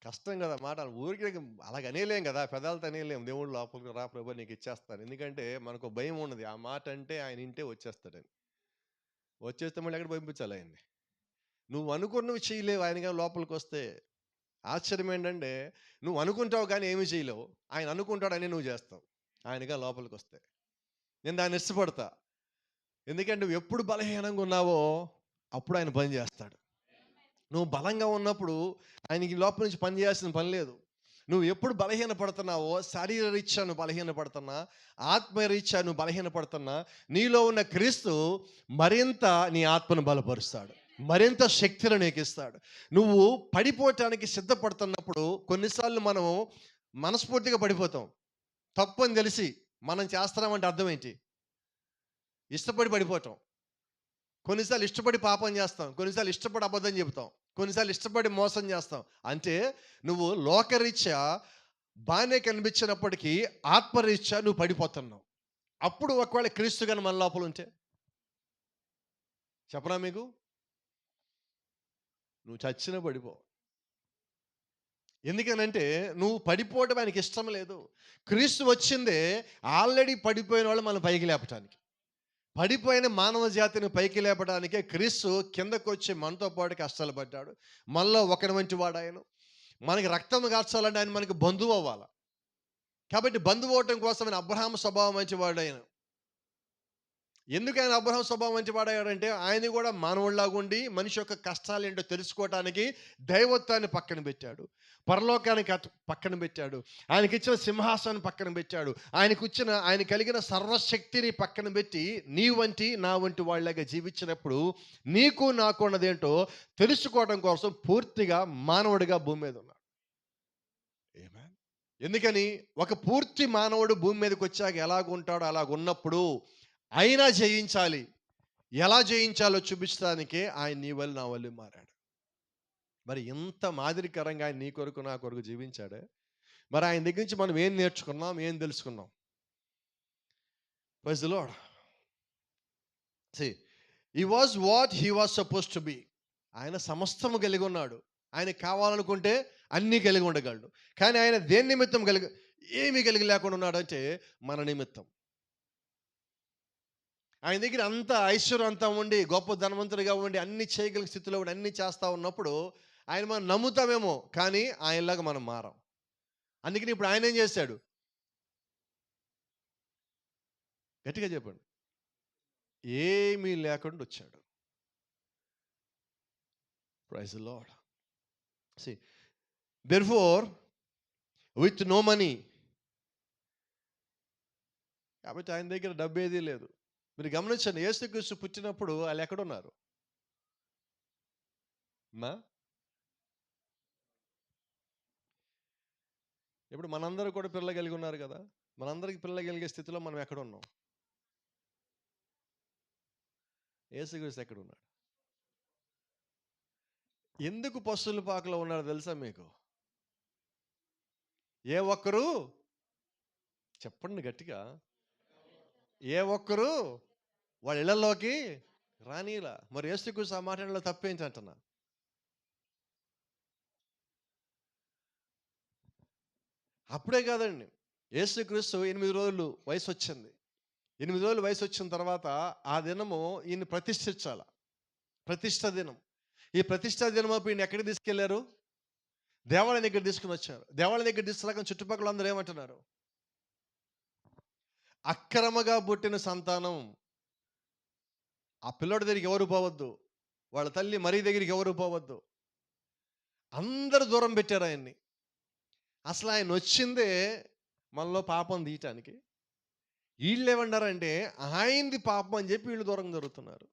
కష్టం కదా మాట. ఊరికే అలాగ అనేయలేం కదా, పెదాలతో అనేయలేం దేవుడు లోపలికి రా ప్రభు నీకు ఇచ్చేస్తాను. ఎందుకంటే మనకు భయం ఉన్నది, ఆ మాట అంటే ఆయన ఇంటే వచ్చేస్తాడని. వచ్చేస్తే మళ్ళీ ఎక్కడ పంపించాలి ఆయన్ని? నువ్వు అనుకున్నవి చేయలేవు ఆయన కానీ లోపలికి వస్తే. ఆశ్చర్యం ఏంటంటే నువ్వు అనుకుంటావు కానీ ఏమీ చేయలేవు, ఆయన అనుకుంటాడని నువ్వు చేస్తావు ఆయనగా లోపలికి వస్తే. నేను దాన్ని ఇష్టపడతా. ఎందుకంటే నువ్వు ఎప్పుడు బలహీనంగా ఉన్నావో అప్పుడు ఆయన పని చేస్తాడు. నువ్వు బలంగా ఉన్నప్పుడు ఆయనకి లోపల నుంచి పని చేయాల్సిన పని లేదు. నువ్వు ఎప్పుడు బలహీన పడుతున్నావో, శారీర రీత్యా నువ్వు బలహీన పడుతున్నా, ఆత్మరీత్యా నువ్వు బలహీన పడుతున్నా, నీలో ఉన్న క్రీస్తు మరింత నీ ఆత్మను బలపరుస్తాడు, మరింత శక్తిని నీకు ఇస్తాడు. నువ్వు పడిపోవటానికి సిద్ధపడుతున్నప్పుడు కొన్నిసార్లు మనం మనస్ఫూర్తిగా పడిపోతాం. తప్పని తెలిసి మనం చేస్తున్నామంటే అర్థం ఏంటి? ఇష్టపడి పడిపోవటం. కొన్నిసార్లు ఇష్టపడి పాపం చేస్తాం, కొన్నిసార్లు ఇష్టపడి అబద్ధం చెబుతాం, కొన్నిసార్లు ఇష్టపడి మోసం చేస్తాం. అంటే నువ్వు లోకరీత్యా బాగానే కనిపించినప్పటికీ ఆత్మరీత్యా నువ్వు పడిపోతున్నావు. అప్పుడు ఒకవేళ క్రీస్తు గాని మన లోపల ఉంటే చెప్పనా మీకు, నువ్వు చచ్చిన పడిపో. ఎందుకనంటే నువ్వు పడిపోవడం ఆయనకి ఇష్టం లేదు. క్రీస్తు వచ్చిందే ఆల్రెడీ పడిపోయిన వాళ్ళు మనం పైకి లేపటానికి. పడిపోయిన మానవ జాతిని పైకి లేపడానికే క్రీస్తు కిందకు వచ్చి మనతో పాటు కష్టాలు పడ్డాడు. మనలో ఒకరి వంటి వాడు ఆయన. మనకి రక్తం కార్చాలంటే ఆయన మనకి బంధువు అవ్వాలి. కాబట్టి బంధువు అవటం కోసం ఆయన అబ్రహాము స్వభావం మంచి వాడు ఆయన. ఎందుకు ఆయన అబ్రహాం స్వభావం మంచి వాడయ్యాడంటే ఆయన కూడా మానవుడిలాగా ఉండి మనిషి యొక్క కష్టాలు ఏంటో తెలుసుకోవటానికి దైవత్వాన్ని పక్కన పెట్టాడు, పరలోకానికి పక్కన పెట్టాడు, ఆయనకి ఇచ్చిన సింహాసనం పక్కన పెట్టాడు, ఆయన కలిగిన సర్వశక్తిని పక్కన పెట్టి నీ వంటి నా వంటి వాళ్ళగా జీవించినప్పుడు నీకు నాకు ఉన్నదేంటో తెలుసుకోవడం కోసం పూర్తిగా మానవుడిగా భూమి మీద ఉన్నాడు. ఎందుకని ఒక పూర్తి మానవుడు భూమి మీదకి వచ్చాక ఎలాగుంటాడో అలాగున్నప్పుడు అయినా జయించాలి. ఎలా జయించాలో చూపించడానికే ఆయన నీ వల్ల నా వల్ల మారాడు. మరి ఇంత మాదిరికరంగా ఆయన నీ కొరకు నా కొరకు జీవించాడే. మరి ఆయన దగ్గర నుంచి మనం ఏం నేర్చుకున్నాం, ఏం తెలుసుకున్నాం? Praise the Lord. See, he was what he was supposed to be. ఆయన సమస్తము కలిగి ఉన్నాడు. ఆయన కావాలనుకుంటే అన్నీ కలిగి ఉండగలడు. కానీ ఆయన దేని నిమిత్తం ఏమీ కలిగి లేకుండా ఉన్నాడంటే మన నిమిత్తం. ఆయన దగ్గర అంత ఐశ్వర్యం అంతా ఉండి, గొప్ప ధనవంతుడిగా ఉండి, అన్ని చేయగలిగిన స్థితిలో ఉండి అన్ని చేస్తూ ఉన్నప్పుడు ఆయన మనం నమ్ముతామేమో, కానీ ఆయనలాగా మనం మారం. అందుకని ఇప్పుడు ఆయన ఏం చేశాడు? గట్టిగా చెప్పండి. ఏమీ లేకుండా వచ్చాడు. Praise the Lord. See, therefore with no money. కాబట్టి ఆయన దగ్గర డబ్బు ఏదీ లేదు. మీరు గమనించండి, యేసుక్రీస్తు పుట్టినప్పుడు వాళ్ళు ఎక్కడున్నారు? ఇప్పుడు మనందరూ కూడా పిల్లలు కలిగి ఉన్నారు కదా. మనందరికి పిల్లలు కలిగే స్థితిలో మనం ఎక్కడున్నాం? యేసుక్రీస్తు ఎక్కడున్నాడు? ఎందుకు పశువుల పాకలో ఉన్నారో తెలుసా మీకు? ఏ ఒక్కరు చెప్పండి గట్టిగా, ఏ ఒక్కరు వాళ్ళ ఇళ్లలోకి రానీలా. మరి యేసుక్రీస్తు ఆ మాటలో తప్పేంటి అంటున్నా? అప్పుడే కాదండి, యేసుక్రీస్తు 8 రోజులు వయసు వచ్చింది. 8 రోజులు వయసు వచ్చిన తర్వాత ఆ దినము ఈయన ప్రతిష్ఠించాల. ప్రతిష్ఠ దినం. ఈ ప్రతిష్ఠా దినం అప్పుడు ఈయన ఎక్కడికి తీసుకెళ్లారు? దేవాలయం దగ్గర తీసుకుని వచ్చారు. దేవాలయం దగ్గర తీసుకురాక చుట్టుపక్కల అందరూ ఏమంటున్నారు? అక్రమగా పుట్టిన సంతానం. ఆ పిల్లోడి దగ్గరికి ఎవరు పోవద్దు, వాళ్ళ తల్లి మరీ దగ్గరికి ఎవరు పోవద్దు. అందరు దూరం పెట్టారు ఆయన్ని. అసలు ఆయన వచ్చిందే మనలో పాపం తీయటానికి. వీళ్ళు ఏమన్నారంటే ఆయనది పాపం అని చెప్పి వీళ్ళు దూరం జరుగుతున్నారు.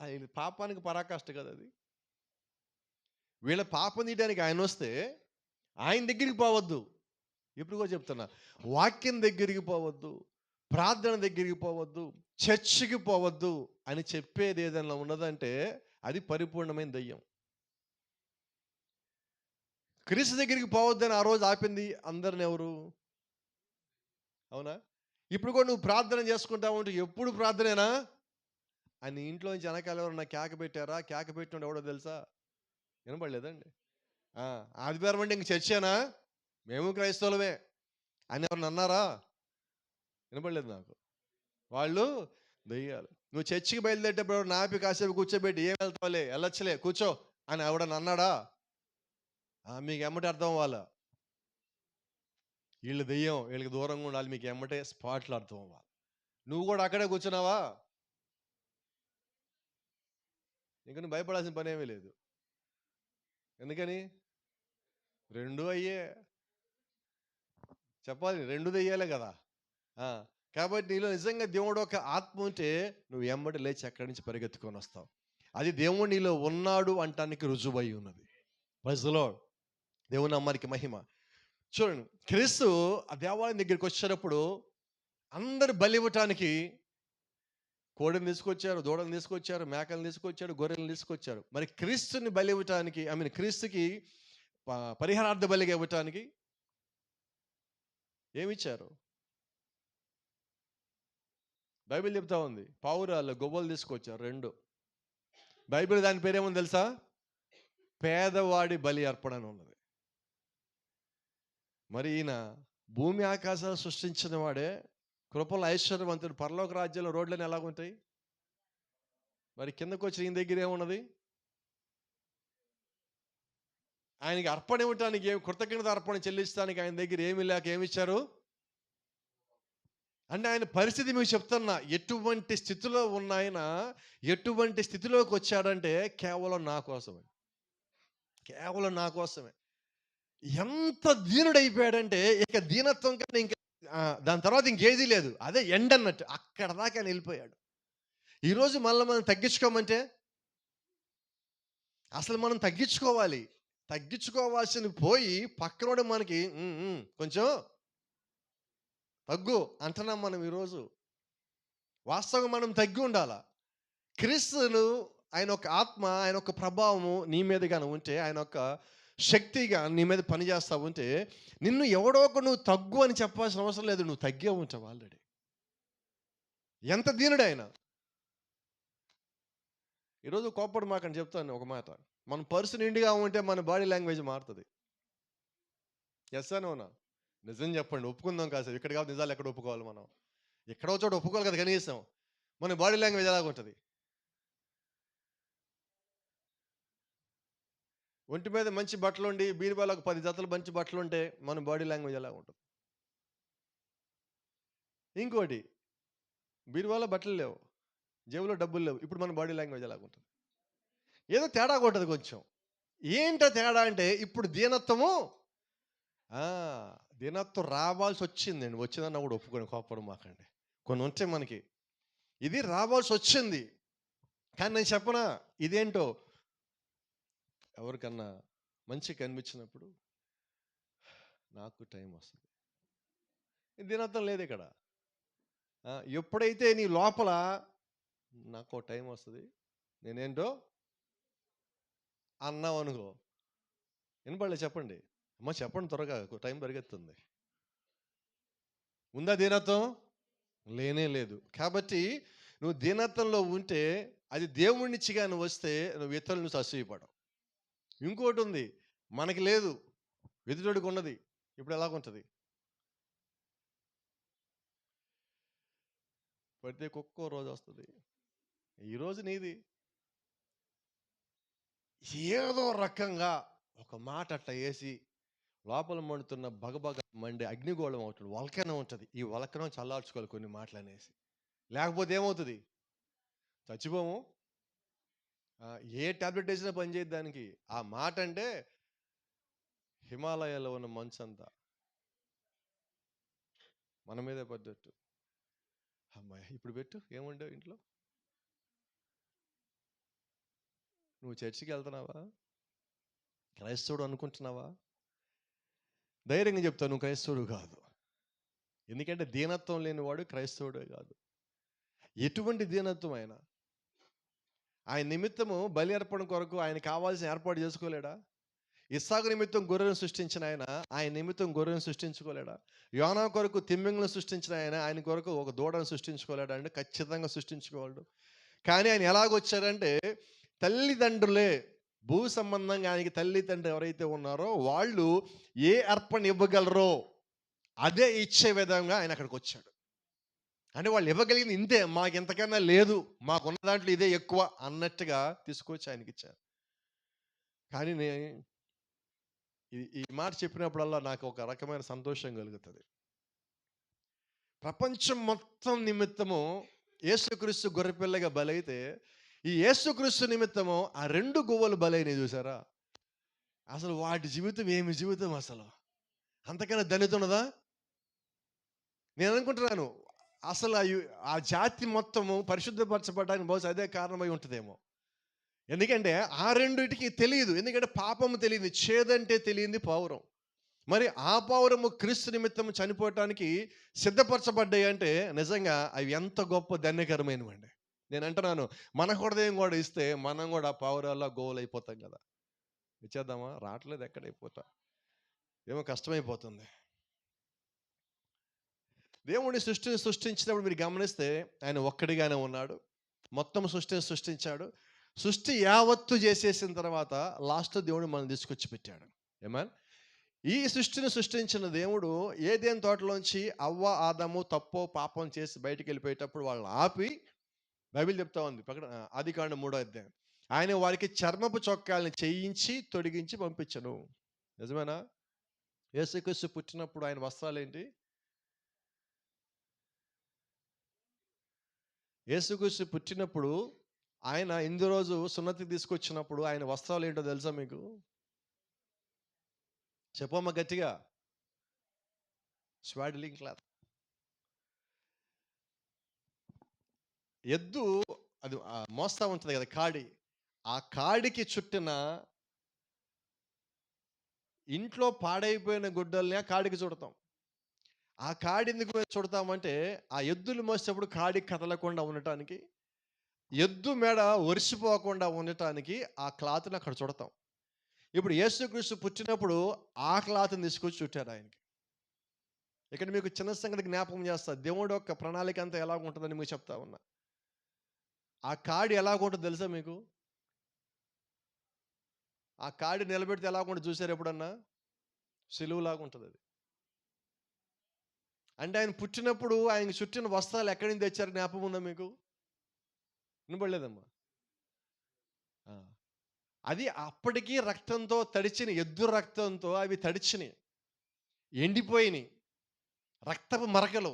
ఆయన పాపానికి పరాకాష్ట కదా అది. వీళ్ళ పాపం తీయడానికి ఆయన వస్తే ఆయన దగ్గరికి పోవద్దు. ఎప్పుడు కూడా చెప్తున్నా, వాక్యం దగ్గరికి పోవద్దు, ప్రార్థన దగ్గరికి పోవద్దు, చర్చికి పోవద్దు అని చెప్పేది ఏదైనా ఉన్నదంటే అది పరిపూర్ణమైన దయ్యం. క్రీస్తు దగ్గరికి పోవద్దని ఆ రోజు ఆపింది అందరిని ఎవరు? అవునా? ఇప్పుడు కూడా నువ్వు ప్రార్థన చేసుకుంటా ఉంటే ఎప్పుడు ప్రార్థనేనా అని ఇంట్లో నుంచి వెనకాల ఎవరన్నా కేక పెట్టారా? కేక పెట్టినోడు ఎవడో తెలుసా? వినపడలేదండి? ఆదివారం అంటే ఇంక చర్చేనా, మేము క్రైస్తవులమే అని ఎవరిని అన్నారా? వినపడలేదు నాకు. వాళ్ళు దెయ్యాలు. నువ్వు చర్చికి బయలుదేరేటప్పుడు నాపి కాసేపు కూర్చోబెట్టి ఏం వెళ్తావులే, వెళ్ళొచ్చులే కూర్చో అని ఎవడని అన్నాడా? మీకు ఎమ్మటే అర్థం అవ్వాలా, వీళ్ళు దెయ్యం, వీళ్ళకి దూరంగా ఉండాలి, మీకు ఎమ్మటే స్పాట్లు అర్థం అవ్వాలి. నువ్వు కూడా అక్కడే కూర్చున్నావా, ఇంక నువ్వు భయపడాల్సిన పని ఏమీ లేదు. ఎందుకని? రెండు అయ్యే చెప్పాలి, రెండు దెయ్యాలే కదా. కాబట్టి నీలో నిజంగా దేవుడు ఒక ఆత్మ ఉంటే నువ్వు ఎమ్మటి లేచి అక్కడి నుంచి పరిగెత్తుకొని వస్తావు. అది దేవుడు నీలో ఉన్నాడు అంటానికి రుజువై ఉన్నది. Praise the lord. దేవుని నామానికి మహిమ. చూడండి, క్రీస్తు ఆ దేవాలయం దగ్గరికి వచ్చేటప్పుడు అందరు బలి ఇవ్వటానికి కోడిని తీసుకొచ్చారు, దూడని తీసుకొచ్చారు, మేకలను తీసుకొచ్చారు, గొర్రెలను తీసుకొచ్చారు. మరి క్రీస్తుని బలి ఇవ్వటానికి, క్రీస్తుకి పరిహారార్థ బలిగా ఇవ్వటానికి ఏమిచ్చారు? బైబిల్ చెప్తా ఉంది, పావురాళ్ళు గొవ్వలు తీసుకొచ్చారు 2. బైబిల్ దాని పేరేమని తెలుసా? పేదవాడి బలి అర్పణ అని ఉన్నది. మరి ఈయన భూమి ఆకాశాలు సృష్టించిన వాడే, కృపల ఐశ్వర్యవంతుడు, పరలోక రాజ్యంలో రోడ్లని ఎలాగుంటాయి? మరి కిందకు వచ్చి ఈయన దగ్గర ఏమున్నది? ఆయనకి అర్పణ ఇవ్వటానికి, కృతజ్ఞత అర్పణ చెల్లించడానికి ఆయన దగ్గర ఏమి లేక ఏమిచ్చారు అంటే, ఆయన పరిస్థితి మీకు చెప్తున్నా, ఎటువంటి స్థితిలో ఉన్న ఆయన ఎటువంటి స్థితిలోకి వచ్చాడంటే కేవలం నా కోసమే, కేవలం నా కోసమే. ఎంత దీనుడైపోయాడంటే ఇక దీనత్వం కన్నా ఇంకా దాని తర్వాత ఇంకేదీ లేదు, అదే ఎండ్ అన్నట్టు. అక్కడ దాకా ఆయన వెళ్ళిపోయాడు. ఈరోజు మళ్ళీ మనం తగ్గించుకోమంటే, అసలు మనం తగ్గించుకోవాలి, తగ్గించుకోవాల్సింది పోయి పక్కనోడు మనకి కొంచెం తగ్గు అంటున్నాం మనం ఈరోజు. వాస్తవంగా మనం తగ్గి ఉండాలా. క్రీస్తును, ఆయన ఒక ఆత్మ, ఆయన ఒక ప్రభావము నీ మీదగానే ఉంటే, ఆయన ఒక శక్తిగా నీ మీద పనిచేస్తా ఉంటే, నిన్ను ఎవడో ఒక నువ్వు తగ్గు అని చెప్పాల్సిన అవసరం లేదు, నువ్వు తగ్గే ఉంటావు ఆల్రెడీ. ఎంత దీనుడు ఆయన. ఈరోజు కోప్పడు మాకని చెప్తాను ఒక మాట, మన పర్సు నిండుగా ఉంటే మన బాడీ లాంగ్వేజ్ మారుతుంది. ఎస్ అనోనా? నిజం చెప్పండి, ఒప్పుకుందాం కాసేపు. ఇక్కడ కాదు నిజాలు ఎక్కడ ఒప్పుకోవాలి మనం? ఎక్కడో చోట ఒప్పుకోవాలి కదా కనీసం. మన బాడీ లాంగ్వేజ్ ఎలాగుంటుంది? ఒంటి మీద మంచి బట్టలు ఉండి బీరువాలకు 10 జతలు మంచి బట్టలు ఉంటే మన బాడీ లాంగ్వేజ్ ఎలా ఉంటుంది? ఇంకోటి, బీరువాలో బట్టలు లేవు, జేబులో డబ్బులు లేవు, ఇప్పుడు మన బాడీ లాంగ్వేజ్ ఎలాగుంటుంది? ఏదో తేడా కొట్టదు కొంచెం. ఏంటో తేడా అంటే, ఇప్పుడు దీనత్వము దీనత్వం రావాల్సి వచ్చిందండి. వచ్చిందన్న కూడా ఒప్పుకొని కోపడం మాకండి. కొన్ని ఉంటాయి మనకి, ఇది రావాల్సి వచ్చింది. కానీ నేను చెప్పనా, ఇదేంటో ఎవరికన్నా మంచి కనిపించినప్పుడు నాకు టైం వస్తుంది. దీనత్వం లేదు ఇక్కడ. ఎప్పుడైతే నీ లోపల నాకు టైం వస్తుంది, నేనేంటో అన్నావు అనుకో, వినపడలే చెప్పండి అమ్మ, చెప్పండి త్వరగా, టైం పరిగెత్తుంది. ఉందా దీనత్వం? లేనే లేదు. కాబట్టి నువ్వు దీనత్వంలో ఉంటే, అది దేవుడినిచ్చిగా నువ్వు వస్తే నువ్వు ఇతరులను అసూయపడవు. ఇంకోటి ఉంది, మనకి లేదు, ఎదుటోడికి ఉన్నది. ఇప్పుడు ఎలాగుంటుంది? ప్రతి ఒక్కో రోజు వస్తుంది, ఈరోజు నీది. ఏదో రకంగా ఒక మాట అట్లా వేసి లోపల మండుతున్న బగబగ మండే అగ్నిగోళం అవుతుంది, వలకనం ఉంటుంది. ఈ వలకనం చల్లార్చుకోవాలి కొన్ని మాటలు అనేసి, లేకపోతే ఏమవుతుంది? చచ్చిపోము. ఏ టాబ్లెట్ వేసినా పనిచేయదు దానికి. ఆ మాట అంటే హిమాలయాల్లో ఉన్న మంచు అంతా మన మీదే పడ్డట్టు. అమ్మాయి ఇప్పుడు పెట్టు, ఏముండవు ఇంట్లో. నువ్వు చర్చికి వెళ్తున్నావా? క్రైస్తవుడు అనుకుంటున్నావా? ధైర్యంగా చెప్తావు, నువ్వు క్రైస్తవుడు కాదు. ఎందుకంటే దీనత్వం లేనివాడు క్రైస్తవుడే కాదు. ఎటువంటి దీనత్వం అయినా, ఆయన నిమిత్తము బలి అర్పణ కొరకు ఆయన కావాల్సిన ఏర్పాటు చేసుకోలేడా? ఇస్సాకు నిమిత్తం గొర్రెను సృష్టించిన ఆయన నిమిత్తం గొర్రెను సృష్టించుకోలేడా? యోనా కొరకు తిమ్మింగులను సృష్టించిన ఆయన కొరకు ఒక దూడను సృష్టించుకోలేడా? అంటే ఖచ్చితంగా సృష్టించుకోవాడు. కానీ ఆయన ఎలాగొచ్చాడంటే, తల్లిదండ్రులే భూ సంబంధంగా ఆయనకి తల్లి తండ్రి ఎవరైతే ఉన్నారో వాళ్ళు ఏ అర్పణ ఇవ్వగలరో అదే ఇచ్చే విధంగా ఆయన అక్కడికి వచ్చాడు. అంటే వాళ్ళు ఇవ్వగలిగింది ఇంతే, మాకు ఇంతకన్నా లేదు, మాకున్న దాంట్లో ఇదే ఎక్కువ అన్నట్టుగా తీసుకొచ్చి ఆయనకి ఇచ్చారు. కానీ ఈ మాట చెప్పినప్పుడల్లా నాకు ఒక రకమైన సంతోషం కలుగుతుంది. ప్రపంచం మొత్తం నిమిత్తము యేసుక్రీస్తు గొర్రెపిల్లగా బలైతే, ఈ యేసుక్రీస్తు నిమిత్తము ఆ 2 గువ్వలు బలైనవి చూసారా? అసలు వాటి జీవితం ఏమి జీవితం అసలు! అంతకన్నా ధన్యత ఉన్నదా? నేను అనుకుంటున్నాను అసలు ఆ జాతి మొత్తము పరిశుద్ధపరచబడడానికి బహుశా అదే కారణమై ఉంటుందేమో. ఎందుకంటే ఆ రెండిటికి తెలియదు, ఎందుకంటే పాపము తెలియదు, చేదంటే తెలియంది పావురం. మరి ఆ పావురము క్రీస్తు నిమిత్తం చనిపోవటానికి సిద్ధపరచబడ్డాయి అంటే నిజంగా అవి ఎంత గొప్ప ధన్యకరమైనవండి. నేను అంటున్నాను, మన హృదయం కూడా ఇస్తే మనం కూడా ఆ పావురాల్లో గోల్ అయిపోతాం కదా. ఇచ్చేద్దామా? రావట్లేదు, ఎక్కడైపోతా ఏమో కష్టమైపోతుంది. దేవుడి సృష్టిని సృష్టించినప్పుడు మీరు గమనిస్తే ఆయన ఒక్కడిగానే ఉన్నాడు. మొత్తం సృష్టిని సృష్టించాడు. సృష్టి యావత్తు చేసేసిన తర్వాత లాస్ట్ దేవుడు మనం తీసుకొచ్చి పెట్టాడు. ఏమన్ ఈ సృష్టిని సృష్టించిన దేవుడు ఏదైనా తోటలోంచి అవ్వ ఆదాము తప్పో పాపం చేసి బయటికి వెళ్ళిపోయేటప్పుడు వాళ్ళని ఆపి, బైబిల్ చెప్తా ఉంది ఆదికాండం 3వ అధ్యాయం, ఆయన వారికి చర్మపు చొక్కాలను చేయించి తొడిగించి పంపించను. నిజమేనా? యేసుక్రీస్తు పుట్టినప్పుడు ఆయన వస్త్రాలు ఏంటి? యేసుక్రీస్తు పుట్టినప్పుడు ఆయన ఇందు రోజు సున్నతి తీసుకొచ్చినప్పుడు ఆయన వస్త్రాలు ఏంటో తెలుసా మీకు? చెప్పమ్మ గట్టిగా. స్వాడ్లింగ్ క్లాత్. ఎద్దు అది మోస్తా ఉంటుంది కదా కాడి, ఆ కాడికి చుట్టిన ఇంట్లో పాడైపోయిన గుడ్డల్ని ఆ కాడికి చుడతాం. ఆ కాడి ఎందుకు చుడతామంటే ఆ ఎద్దులు మోసేటప్పుడు కాడి కదలకుండా ఉండటానికి, ఎద్దు మెడ ఒరిసిపోకుండా ఉండటానికి ఆ క్లాత్ని అక్కడ చుడతాం. ఇప్పుడు యేసుక్రీస్తు పుట్టినప్పుడు ఆ క్లాత్ని తీసుకొచ్చి చుట్టారు ఆయనకి. ఇక్కడ మీకు చిన్న సంగతి జ్ఞాపకం చేస్తా, దేవుడు యొక్క ప్రణాళిక అంతా ఎలా ఉంటుందని మీకు చెప్తా ఉన్నా. ఆ కాడి ఎలాగుంటుంది తెలుసా మీకు? ఆ కాడి నిలబెడితే ఎలాగుంటుంది చూసారు ఎప్పుడన్నా? సిలువులాగా ఉంటుంది అది. అంటే ఆయన పుట్టినప్పుడు ఆయన చుట్టిన వస్త్రాలు ఎక్కడి నుంచి తెచ్చారు జ్ఞాపకం ఉందా మీకు? వినపడలేదమ్మా? అది అప్పటికీ రక్తంతో తడిచిన, ఎద్దు రక్తంతో అవి తడిచినాయి, ఎండిపోయినాయి, రక్తపు మరకలు.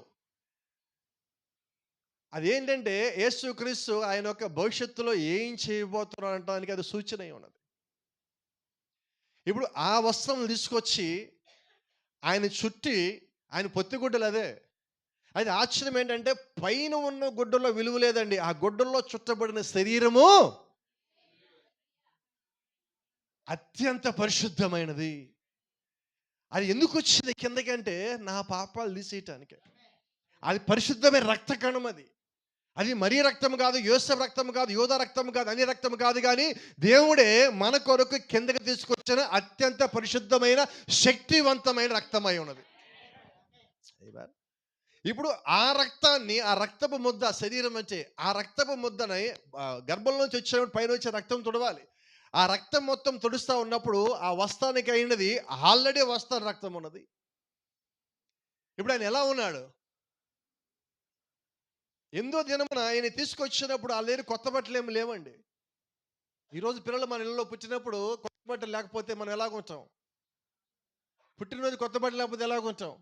అదేంటంటే యేసుక్రీస్తు ఆయన యొక్క భవిష్యత్తులో ఏం చేయబోతున్నాడు అనడానికి అది సూచన అయి ఉన్నది. ఇప్పుడు ఆ వస్త్రం తీసుకొచ్చి ఆయన చుట్టి, ఆయన పొత్తిగుడ్డలు అదే. అయితే ఆశ్చర్యం ఏంటంటే పైన ఉన్న గుడ్డల్లో విలువ లేదండి, ఆ గుడ్డల్లో చుట్టబడిన శరీరము అత్యంత పరిశుద్ధమైనది. అది ఎందుకు వచ్చింది కిందకంటే నా పాపాలు తీసేయటానికి. అది పరిశుద్ధమైన రక్త కణం. అది మరీ రక్తం కాదు, యోసేపు రక్తం కాదు, యోధా రక్తం కాదు, అన్ని రక్తం కాదు, కానీ దేవుడే మన కొరకు కిందకి తీసుకొచ్చిన అత్యంత పరిశుద్ధమైన శక్తివంతమైన రక్తమై ఉన్నది. ఇప్పుడు ఆ రక్తాన్ని, ఆ రక్తపు ముద్ద శరీరం అంటే ఆ రక్తపు ముద్దని గర్భంలోంచి వచ్చినప్పుడు పైన వచ్చే రక్తం తుడవాలి. ఆ రక్తం మొత్తం తుడుస్తూ ఉన్నప్పుడు ఆ వస్త్రానికి అయినది ఆల్రెడీ వస్త్ర రక్తం ఉన్నది. ఇప్పుడు ఆయన ఎలా ఉన్నాడు? ఎందో దినమున ఆయన తీసుకొచ్చినప్పుడు ఆల్రెడీ కొత్త బట్టలు ఏమి లేవండి. ఈరోజు పిల్లలు మన ఇళ్ళలో పుట్టినప్పుడు కొత్త బట్టలు లేకపోతే మనం ఎలాగుంటాం? పుట్టినరోజు కొత్త బట్టలు లేకపోతే ఎలాగుంటాం?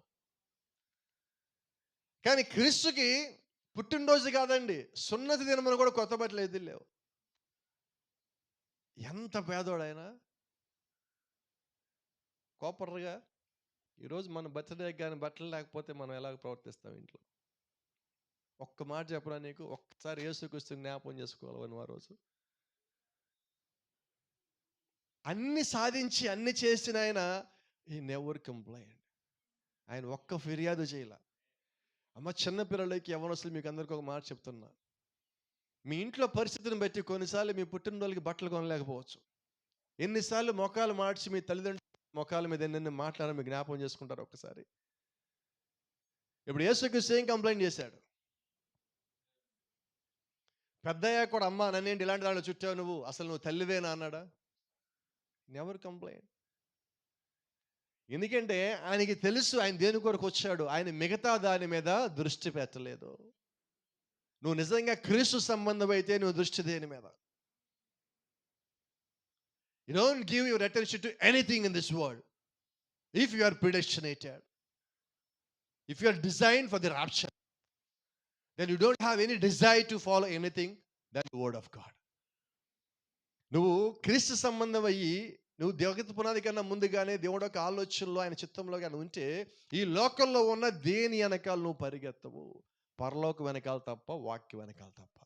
కానీ క్రీస్తుకి పుట్టినరోజు కాదండి, సున్నతి దినమున కూడా కొత్త బట్టలు ఏది లేవు. ఎంత పేదోడైనా కోపర్రుగా. ఈరోజు మన బర్త్డే కానీ బట్టలు లేకపోతే మనం ఎలాగ ప్రవర్తిస్తాం ఇంట్లో? ఒక్క మాట చెప్పరా నీకు? ఒక్కసారి యేసుక్రీస్తు జ్ఞాపకం చేసుకోవాలి ఆ రోజు. అన్ని సాధించి అన్ని చేసిన ఆయన ఈ నెవర్ కంప్లైంట్. ఆయన ఒక్క ఫిర్యాదు చేయాల. అమ్మ, చిన్నపిల్లలకి యవ్వనస్తులు మీకు అందరికీ ఒక మాట చెప్తున్నా, మీ ఇంట్లో పరిస్థితిని బట్టి కొన్నిసార్లు మీ పుట్టినరోజులకి బట్టలు కొనలేకపోవచ్చు. ఎన్నిసార్లు మొఖాలు మార్చి మీ తల్లిదండ్రులు మొఖాల మీద ఎన్ని మాట్లాడారో మీకు జ్ఞాపకం చేసుకుంటారు ఒక్కసారి. ఇప్పుడు యేసుక్రీస్తు ఏం కంప్లైంట్ చేశాడు? పెద్దయ్యా కూడా, అమ్మ నన్నేంటి ఇలాంటి దాంట్లో చుట్టావు, నువ్వు అసలు నువ్వు తల్లివేనా అన్నాడా? Never complaint. ఎందుకంటే ఆయనకి తెలుసు ఆయన దేని కొరకు వచ్చాడు. ఆయన మిగతా దాని మీద దృష్టి పెట్టలేదు. నువ్వు నిజంగా క్రీస్తు సంబంధం అయితే నువ్వు దృష్టి దేని మీద? You don't give your attention to anything in this world. If you are predestinated, if you are designed for the rapture, then you don't have any desire to follow anything than the word of God. నువ్వు క్రీస్తు సంబంధం అయ్యి నువ్వు జగత్తు పునాది కన్నా ముందుగానే దేవుడు యొక్క ఆలోచనలో ఆయన చిత్తంలో కానీ ఉంటే ఈ లోకంలో ఉన్న దేని వెనకాల నువ్వు పరిగెత్తవు. పరలోక వెనకాల తప్ప, వాక్య వెనకాల తప్ప.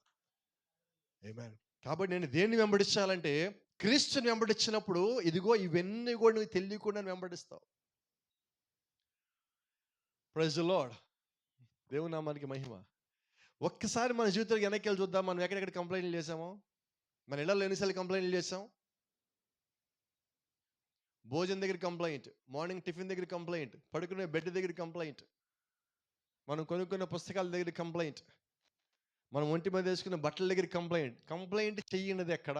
ఆమేన్. కాబట్టి నేను దేన్ని వెంబడించాలంటే క్రీస్తుని వెంబడించినప్పుడు ఇదిగో ఇవన్నీ కూడా నువ్వు తెలియకుండా వెంబడిస్తావు. Praise the lord. దేవుని నామానికి మహిమ. ఒక్కసారి మన జీవితంలో వెనక్కి వెళ్ళి చూద్దాం. మనం ఎక్కడెక్కడ కంప్లైంట్లు చేసామో, మన ఇళ్లలో ఎన్నిసార్లు కంప్లైంట్లు చేసాం. భోజనం దగ్గర కంప్లైంట్, మార్నింగ్ టిఫిన్ దగ్గర కంప్లైంట్, పడుకునే బెడ్ దగ్గర కంప్లైంట్, మనం కొనుక్కున్న పుస్తకాల దగ్గర కంప్లైంట్, మనం ఒంటి మీద వేసుకున్న బట్టల దగ్గర కంప్లైంట్. కంప్లైంట్ చెయ్యనది ఎక్కడ?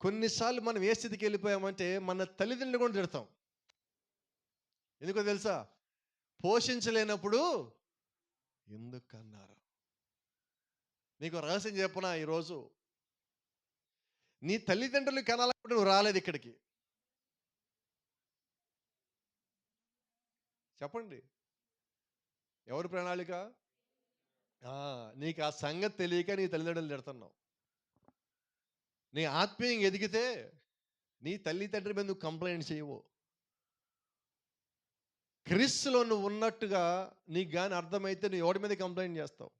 కొన్నిసార్లు మనం ఏ స్థితికి వెళ్ళిపోయామంటే మన తల్లిదండ్రులు కూడా తిడతాం. ఎందుకో తెలుసా? పోషించలేనప్పుడు ఎందుకన్నారు. నీకు రహస్యం చెప్పనా? ఈరోజు నీ తల్లిదండ్రులు కనాలనుకుంటే నువ్వు రాలేదు ఇక్కడికి. చెప్పండి, ఎవరి ప్రణాళిక? నీకు ఆ సంగతి తెలియక నీ తల్లిదండ్రులు తిడుతున్నావు. నీ ఆత్మీయంగా ఎదిగితే నీ తల్లిదండ్రుల మీద నువ్వు కంప్లైంట్ చేయవు. క్రీస్తులో నువ్వు ఉన్నట్టుగా నీకు కానీ అర్థమైతే నువ్వు ఎవరి మీద కంప్లైంట్ చేస్తావు?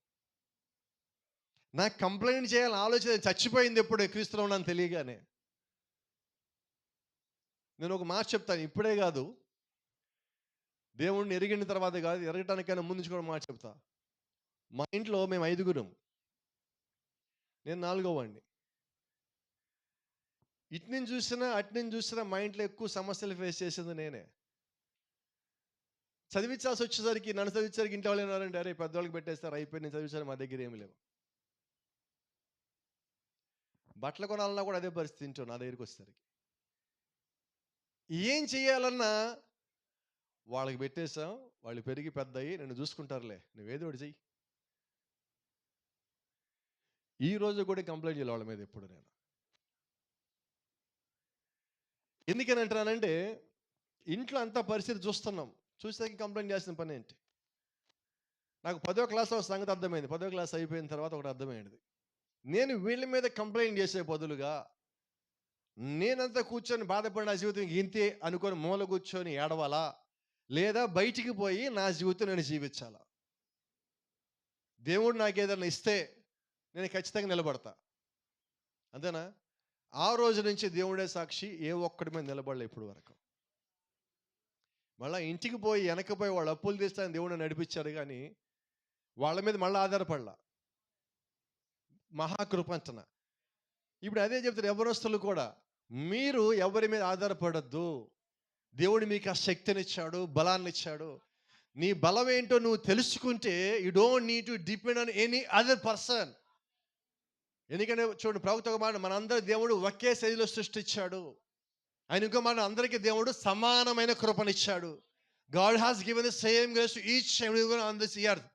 నాకు కంప్లైంట్ చేయాలని ఆలోచన చచ్చిపోయింది ఎప్పుడు క్రీస్తులో ఉన్నాను తెలియగానే. నేను ఒక మాట చెప్తాను, ఇప్పుడే కాదు, దేవుణ్ణి ఎరిగిన తర్వాత కాదు, ఎరగటానికైనా ముందు నుంచి కూడా మాట చెప్తా. మా ఇంట్లో మేము 5గురం, నేను 4వ వాడిని. ఇటు నుంచి చూసినా అటు నుంచి చూసినా మా ఇంట్లో ఎక్కువ సమస్యలు ఫేస్ చేసింది నేనే. చదివించాల్సి వచ్చేసరికి, నన్ను చదివించడానికి ఇంట్లో వాళ్ళు ఏమన్నారంటే, అరే పెద్దవాళ్ళకి పెట్టేస్తారు అయిపోయి, నేను చదివించాలి, మా దగ్గర ఏమి లేవు. బట్టలు కొనాలన్నా కూడా అదే పరిస్థితి ఇంట్లో నా దగ్గరికి వచ్చేసరికి. ఏం చేయాలన్నా వాళ్ళకి పెట్టేసాం, వాళ్ళు పెరిగి పెద్ద అయ్యి నన్ను చూసుకుంటారులే, నువ్వేదో ఒకటి చెయ్యి. ఈ రోజు కూడా కంప్లైంట్ చేయాలి వాళ్ళ మీద ఎప్పుడు నేను. ఎందుకని అంటున్నానంటే ఇంట్లో అంతా పరిస్థితి చూస్తున్నాం, చూసేకి కంప్లైంట్ చేసిన పని ఏంటి? నాకు 10వ క్లాస్లో సంగతి అర్థమైంది. 10వ క్లాస్ అయిపోయిన తర్వాత ఒకటి అర్థమైంది. నేను వీళ్ళ మీద కంప్లైంట్ చేసే బదులుగా నేనంతా కూర్చొని బాధపడిన జీవితం ఇంతే అనుకొని మూల కూర్చొని ఏడవాలా, లేదా బయటికి పోయి నా జీవితం నేను జీవించాలా? దేవుడు నాకు ఏదైనా ఇస్తే నేను ఖచ్చితంగా నిలబడతా, అంతేనా? ఆ రోజు నుంచి దేవుడే సాక్షి, ఏ ఒక్కడి మీద నిలబడలే ఇప్పుడు వరకు. మళ్ళీ ఇంటికి పోయి వెనకపోయి వాళ్ళు అప్పులు తీస్తానని దేవుడు నడిపించారు, కానీ వాళ్ళ మీద మళ్ళీ ఆధారపడలా. మహాకృప అంటున్నా. ఇప్పుడు అదే చెప్తారు యవ్వనస్తులు కూడా, మీరు ఎవరి మీద ఆధారపడద్దు. దేవుడు మీకు ఆ శక్తినిచ్చాడు, బలాన్ని ఇచ్చాడు. నీ బలం ఏంటో నువ్వు తెలుసుకుంటే you don't need to depend on any other person. ఎందుకంటే చూడండి, ప్రవక్త ఒక మాట, మనందరూ దేవుడు ఒకే శైలిలో సృష్టించాడు. ఆయన ఇంకో మాట, అందరికీ దేవుడు సమానమైన కృపనిచ్చాడు. God has given the same grace to each everyone on this earth.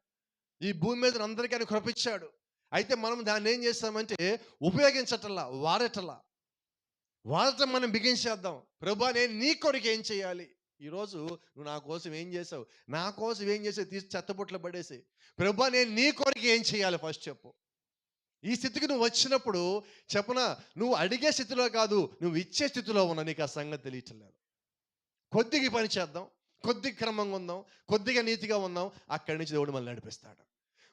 ఈ భూమి మీద అందరికీ ఆయన కృప ఇచ్చాడు. అయితే మనం దాన్ని ఏం చేస్తామంటే ఉపయోగించటల్లా, వాడటం మనం బిగించేద్దాం. ప్రభువా నేను నీ కొరకు ఏం చేయాలి? ఈరోజు నువ్వు నా కోసం ఏం చేసావు, నా కోసం ఏం చేసావు తీసి చెత్తబుట్టలు పడేసి, ప్రభువా నేను నీ కొరకు ఏం చేయాలి ఫస్ట్ చెప్పు. ఈ స్థితికి నువ్వు వచ్చినప్పుడు చెప్పనా, నువ్వు అడిగే స్థితిలో కాదు, నువ్వు ఇచ్చే స్థితిలో ఉన్నా. నీకు ఆ సంగతి తెలియట్లేదు. కొద్దిగా పని చేద్దాం, కొద్దిగా క్రమంగా ఉందాం, కొద్దిగా నీతిగా ఉందాం, అక్కడి నుంచి దేవుడు మనల్ని నడిపిస్తాడు.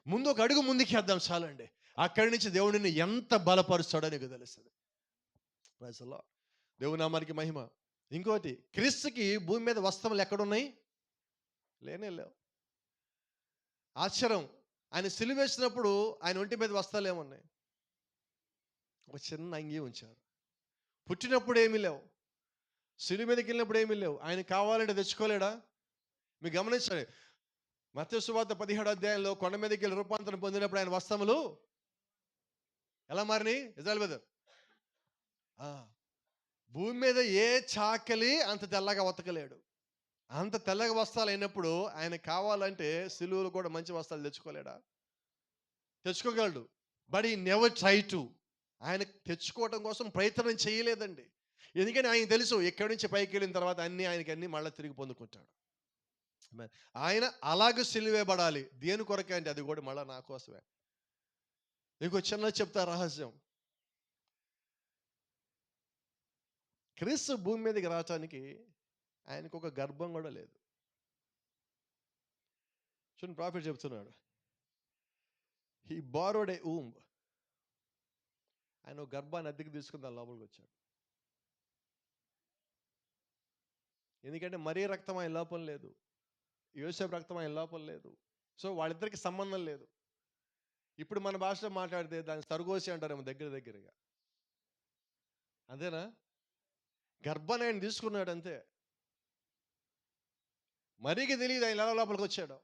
ముందు ఒక అడుగు ముందుకు వేద్దాం చాలండి, అక్కడి నుంచి దేవుడిని ఎంత బలపరుస్తాడో నీకు తెలుస్తుంది. Praise the lord. దేవుని నామానికి మహిమ. ఇంకోటి, క్రీస్తుకి భూమి మీద వస్త్రములు ఎక్కడున్నాయి? లేనే లేవు. ఆశ్చర్యం, ఆయన సిలువ వేసినప్పుడు ఆయన ఒంటి మీద వస్త్రాలు ఏమున్నాయి? ఒక చిన్న అంగి ఉంచారు. పుట్టినప్పుడు ఏమీ లేవు, సిలువ మీదకి వెళ్ళినప్పుడు ఏమీ లేవు. ఆయన కావాలంటే తెచ్చుకోలేడా? మీరు గమనించండి, మత్తయి సువార్త 17వ అధ్యాయంలో కొండ మీదకి వెళ్ళి రూపాంతరం పొందినప్పుడు ఆయన వస్త్రములు ఎలా మారినాయి? ఇజ్రాయెల్ బ్రదర్, భూమి మీద ఏ చాకలి అంత తెల్లగా ఉతకలేడు. అంత తెల్లగా వస్త్రాలు అయినప్పుడు ఆయన కావాలంటే సిలువలు కూడా మంచి వస్త్రాలు తెచ్చుకోలేడా? తెచ్చుకోగలడు. బట్ ఈ నెవర్ ట్రై టు. ఆయన తెచ్చుకోవడం కోసం ప్రయత్నం చేయలేదండి. ఎందుకని ఆయన తెలుసు ఎక్కడి నుంచి పైకి వెళ్ళిన తర్వాత ఆయనకి అన్ని మళ్ళీ తిరిగి పొందుకుంటాడు. ఆయన అలాగే సిలువేయబడాలి. దేని కొరకే అంటే అది కూడా మళ్ళీ నా కోసమే. మీకు చిన్న చెప్తా రహస్యం. క్రీస్తు భూమి మీదకి రావటానికి ఆయనకు ఒక గర్భం కూడా లేదు. చూడండి, ప్రాఫిట్ చెప్తున్నాడు, హీ బారోడ్ ఏ ఊంబ్. ఆయన ఒక గర్భాన్ని అద్దెకి తీసుకుని దాని లోపలికి వచ్చాడు. ఎందుకంటే మరీ రక్తం ఆయన లోపల లేదు, యోసేపు రక్తం ఆయన లోపల లేదు. సో వాళ్ళిద్దరికి సంబంధం లేదు. ఇప్పుడు మన భాషలో మాట్లాడితే దాన్ని సరుగోసి అంటారేమో దగ్గరగా. అంతేనా? గర్భాన్ని ఆయన తీసుకున్నాడు అంతే. మరీకి తెలియదు ఆయన ఎలా లోపలికి వచ్చాడు.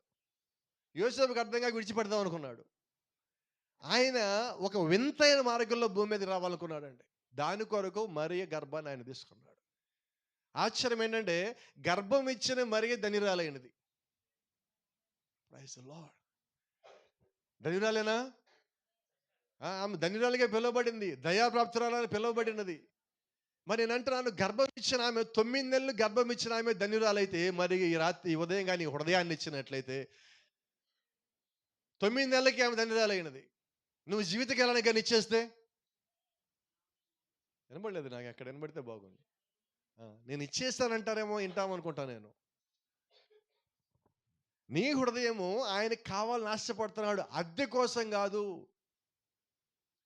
యోసేపుకి అర్థంగా విడిచిపెడదాం అనుకున్నాడు. ఆయన ఒక వింతైన మార్గంలో భూమి మీద రావాలనుకున్నాడండి. దాని కొరకు మరియ గర్భాన్ని ఆయన తీసుకున్నాడు. ఆశ్చర్యం ఏంటంటే గర్భం ఇచ్చిన మరియ ధన్యురాలైనది. Praise the lord. ధన్యురాలేనా? ఆమె ధన్యురాలుగా పిలువబడింది, దయాప్రాప్తురాలని పిలువబడినది. మరి నేను అంటున్నాను, గర్భం ఇచ్చిన ఆమె 9 నెలలు గర్భం ఇచ్చిన ఆమె ధన్యురాలైతే, మరి ఈ ఉదయం కానీ హృదయాన్ని ఇచ్చినట్లయితే 9 నెలలకి ఆమె ధన్యురాలైనది. నువ్వు జీవితకాలానికి కానీ ఇచ్చేస్తే, వినబడలేదు నాకు, ఎక్కడ వినబడితే బాగుంది. నేను ఇచ్చేస్తానంటారేమో వింటామనుకుంటా. నేను నీ హృదయము ఆయనకు కావాలని ఆశపడుతున్నాడు. అద్దె కోసం కాదు,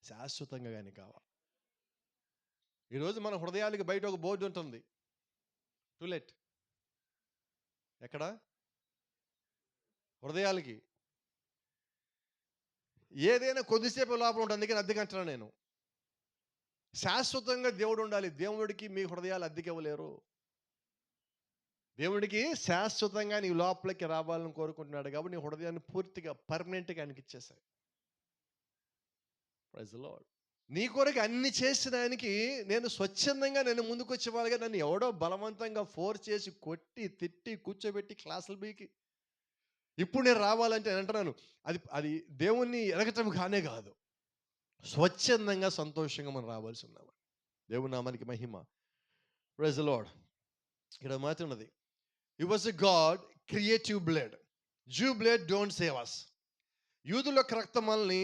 శాశ్వతంగా కానీ కావాలి. ఈరోజు మన హృదయాలకి బయట ఒక బోర్డు ఉంటుంది, టు లెట్. ఎక్కడ? హృదయాలకి. ఏదైనా కొద్దిసేపు లోపల ఉంటుంది, అందుకని అద్దెకి అంటున్నాను నేను. శాశ్వతంగా దేవుడు ఉండాలి. దేవుడికి మీ హృదయాలు అద్దెకి ఇవ్వలేరు. దేవుడికి శాశ్వతంగా నీ లోపలికి రావాలని కోరుకుంటున్నాడు. కాబట్టి నీ హృదయాన్ని పూర్తిగా పర్మనెంట్గా ఆయనకి ఇచ్చేసాయి. Praise the lord. నీ కొరకు అన్ని చేసిన ఆయనకి నేను స్వచ్ఛందంగా నేను ముందుకు వచ్చేవాళ్ళగా, నన్ను ఎవడో బలవంతంగా ఫోర్స్ చేసి కొట్టి తిట్టి కూర్చోబెట్టి క్లాసులు బీకి ఇప్పుడు నేను రావాలంటే నేను అంటున్నాను, అది దేవుణ్ణి ఎరగటం కానే కాదు. స్వచ్ఛందంగా సంతోషంగా మనం రావాల్సి ఉన్నాము. దేవుని నామానికి మహిమ. Praise the Lord. ఇక్కడ మాట ఉన్నది, he was a God creative blood. Jew blood don't save us. యూదుల యొక్క రక్తం మనల్ని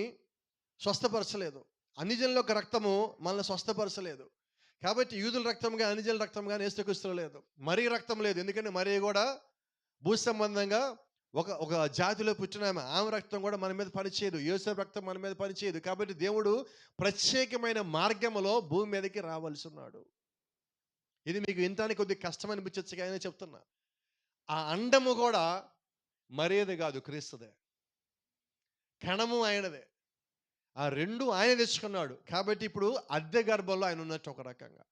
స్వస్థపరచలేదు, అన్యజనుల యొక్క రక్తము మనల్ని స్వస్థపరచలేదు. కాబట్టి యూదుల రక్తం కానీ అన్యజనుల రక్తం కానీ యేసుక్రీస్తులో లేదు. మరీ రక్తం లేదు, ఎందుకంటే మరీ కూడా భూ సంబంధంగా ఒక జాతిలో పుట్టిన ఆమె రక్తం కూడా మన మీద పనిచేయదు. యోసేపు రక్తం మన మీద పనిచేయదు. కాబట్టి దేవుడు ప్రత్యేకమైన మార్గంలో భూమి మీదకి రావాల్సి ఉన్నాడు. ఇది మీకు వినటానికి కొద్దిగా కష్టం అనిపించచ్చు, కానీ చెప్తున్నా, ఆ అండము కూడా మరేది కాదు, క్రీస్తుదే. కణము ఆయనదే. ఆ రెండు ఆయన తెచ్చుకున్నాడు. కాబట్టి ఇప్పుడు అద్దె గర్భంలో ఆయన ఉన్నట్టు ఒక రకంగా.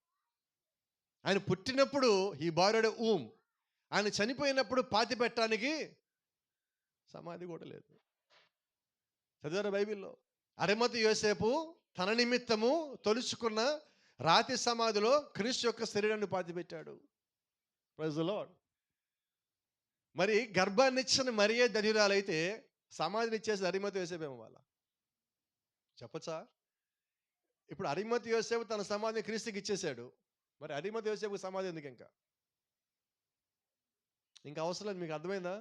ఆయన పుట్టినప్పుడు హీ బారోడ్ ఎ ఊమ్. ఆయన చనిపోయినప్పుడు పాతి పెట్టడానికి సమాధి కూడా లేదు. చదివారు బైబిల్లో? అరిమతయి యోసేపు తన నిమిత్తము తొలుచుకున్న రాతి సమాధిలో క్రీస్తు యొక్క శరీరాన్ని పాతిపెట్టాడు. Praise the lord. మరి గర్భాన్ని ఇచ్చిన మరియే ధన్యురాలైతే సమాధిని ఇచ్చేసి అరిమతయి యోసేపేమో వాళ్ళ చెప్పచ్చా? ఇప్పుడు అరిమతయి యోసేపు తన సమాధిని క్రీస్తుకి ఇచ్చేశాడు. మరి అరిమతయి యోసేపు సమాధి ఎందుకు? ఇంకా అవసరం లేదు. మీకు అర్థమైందా?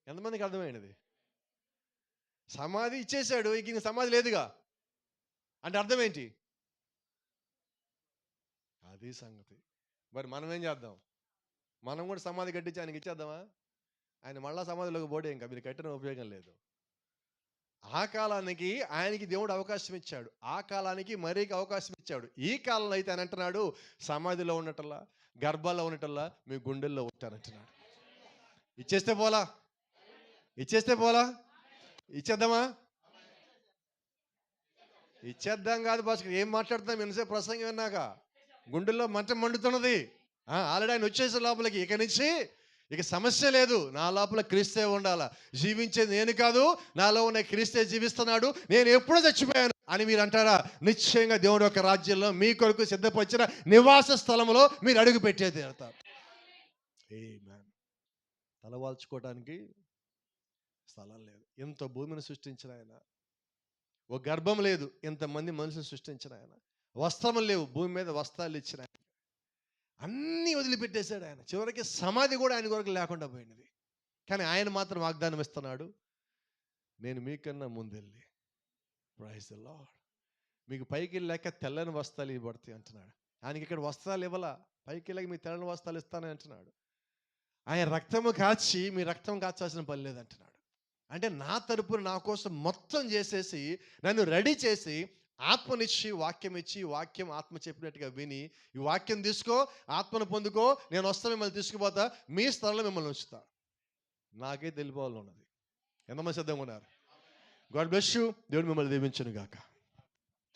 ఎంతమందికి అర్థమైనది? సమాధి ఇచ్చేశాడు, ఇంక సమాధి లేదుగా అంటే అర్థం ఏంటి? అది సంగతి. మరి మనం ఏం చేద్దాం? మనం కూడా సమాధి కట్టించి ఆయనకి ఇచ్చేద్దామా? ఆయన మళ్ళా సమాధిలోకి పోతే ఇంకా మీరు కట్టిన ఉపయోగం లేదు. ఆ కాలానికి ఆయనకి దేవుడు అవకాశం ఇచ్చాడు, ఆ కాలానికి మరీకి అవకాశం ఇచ్చాడు. ఈ కాలంలో అయితే ఆయన అంటున్నాడు, సమాధిలో ఉన్నటల్లా, గర్భాల్లో ఉన్నటల్లా మీ గుండెల్లో ఉంటానంటున్నాడు. ఇచ్చేస్తే పోలా? ఇచ్చేద్దామా? ఇచ్చేద్దాం కాదు భాస్కర్, ఏం మాట్లాడుతున్నాం? ఎంతసేపు ప్రసంగం విన్నాక గుండెల్లో మంట మండుతున్నది. ఆల్రెడీ ఆయన వచ్చేసే లోపలికి. ఇక నుంచి ఇక సమస్య లేదు. నా లోపల క్రీస్తే ఉండాలా, జీవించేది నేను కాదు, నాలో ఉన్న క్రీస్తే జీవిస్తున్నాడు, నేను ఎప్పుడో చచ్చిపోయాను అని మీరు అంటారా? నిశ్చయంగా దేవుని యొక్క రాజ్యంలో మీ కొరకు సిద్ధపరిచిన నివాస స్థలంలో మీరు అడుగు పెట్టే తీరుతారు. ఆమేన్. తలవాల్చుకోవడానికి స్థలం లేదు. ఇంత భూమిని సృష్టించిన ఆయన, ఒక గర్భం లేదు, ఇంతమంది మనుషులు సృష్టించిన ఆయన, వస్త్రములు లేవు, భూమి మీద వస్త్రాలు ఇచ్చిన ఆయన, అన్నీ వదిలిపెట్టేశాడు ఆయన. చివరికి సమాధి కూడా ఆయన కొరకు లేకుండా పోయినది. కానీ ఆయన మాత్రం వాగ్దానం ఇస్తున్నాడు, నేను మీకన్నా ముందెళ్ళి, ప్రైజ్ ది లార్డ్, మీకు పైకి వెళ్ళాక తెల్లని వస్త్రాలు ఇవ్వబడతాయి అంటున్నాడు. ఆయనకి ఇక్కడ వస్త్రాలు ఇవ్వాలా, పైకి వెళ్ళాక మీకు తెల్లని వస్త్రాలు ఇస్తానని అంటున్నాడు. ఆయన రక్తము కాచి మీ రక్తం కాచాల్సిన పని లేదంటున్నాడు. అంటే నా తరపున నా కోసం మొత్తం చేసేసి నన్ను రెడీ చేసి ఆత్మనిచ్చి వాక్యం ఇచ్చి, వాక్యం ఆత్మ చెప్పినట్టుగా విని, ఈ వాక్యం తీసుకో, ఆత్మను పొందుకో, నేను వస్తా మిమ్మల్ని తీసుకుపోతా, మీ స్థలంలో మిమ్మల్ని ఉంచుతా. నాకే తెలిపోవాలని ఉన్నది. ఎంతమంది సిద్ధంగా ఉన్నారు? God bless you. దేవుడు మిమ్మల్ని దీవించును గాక.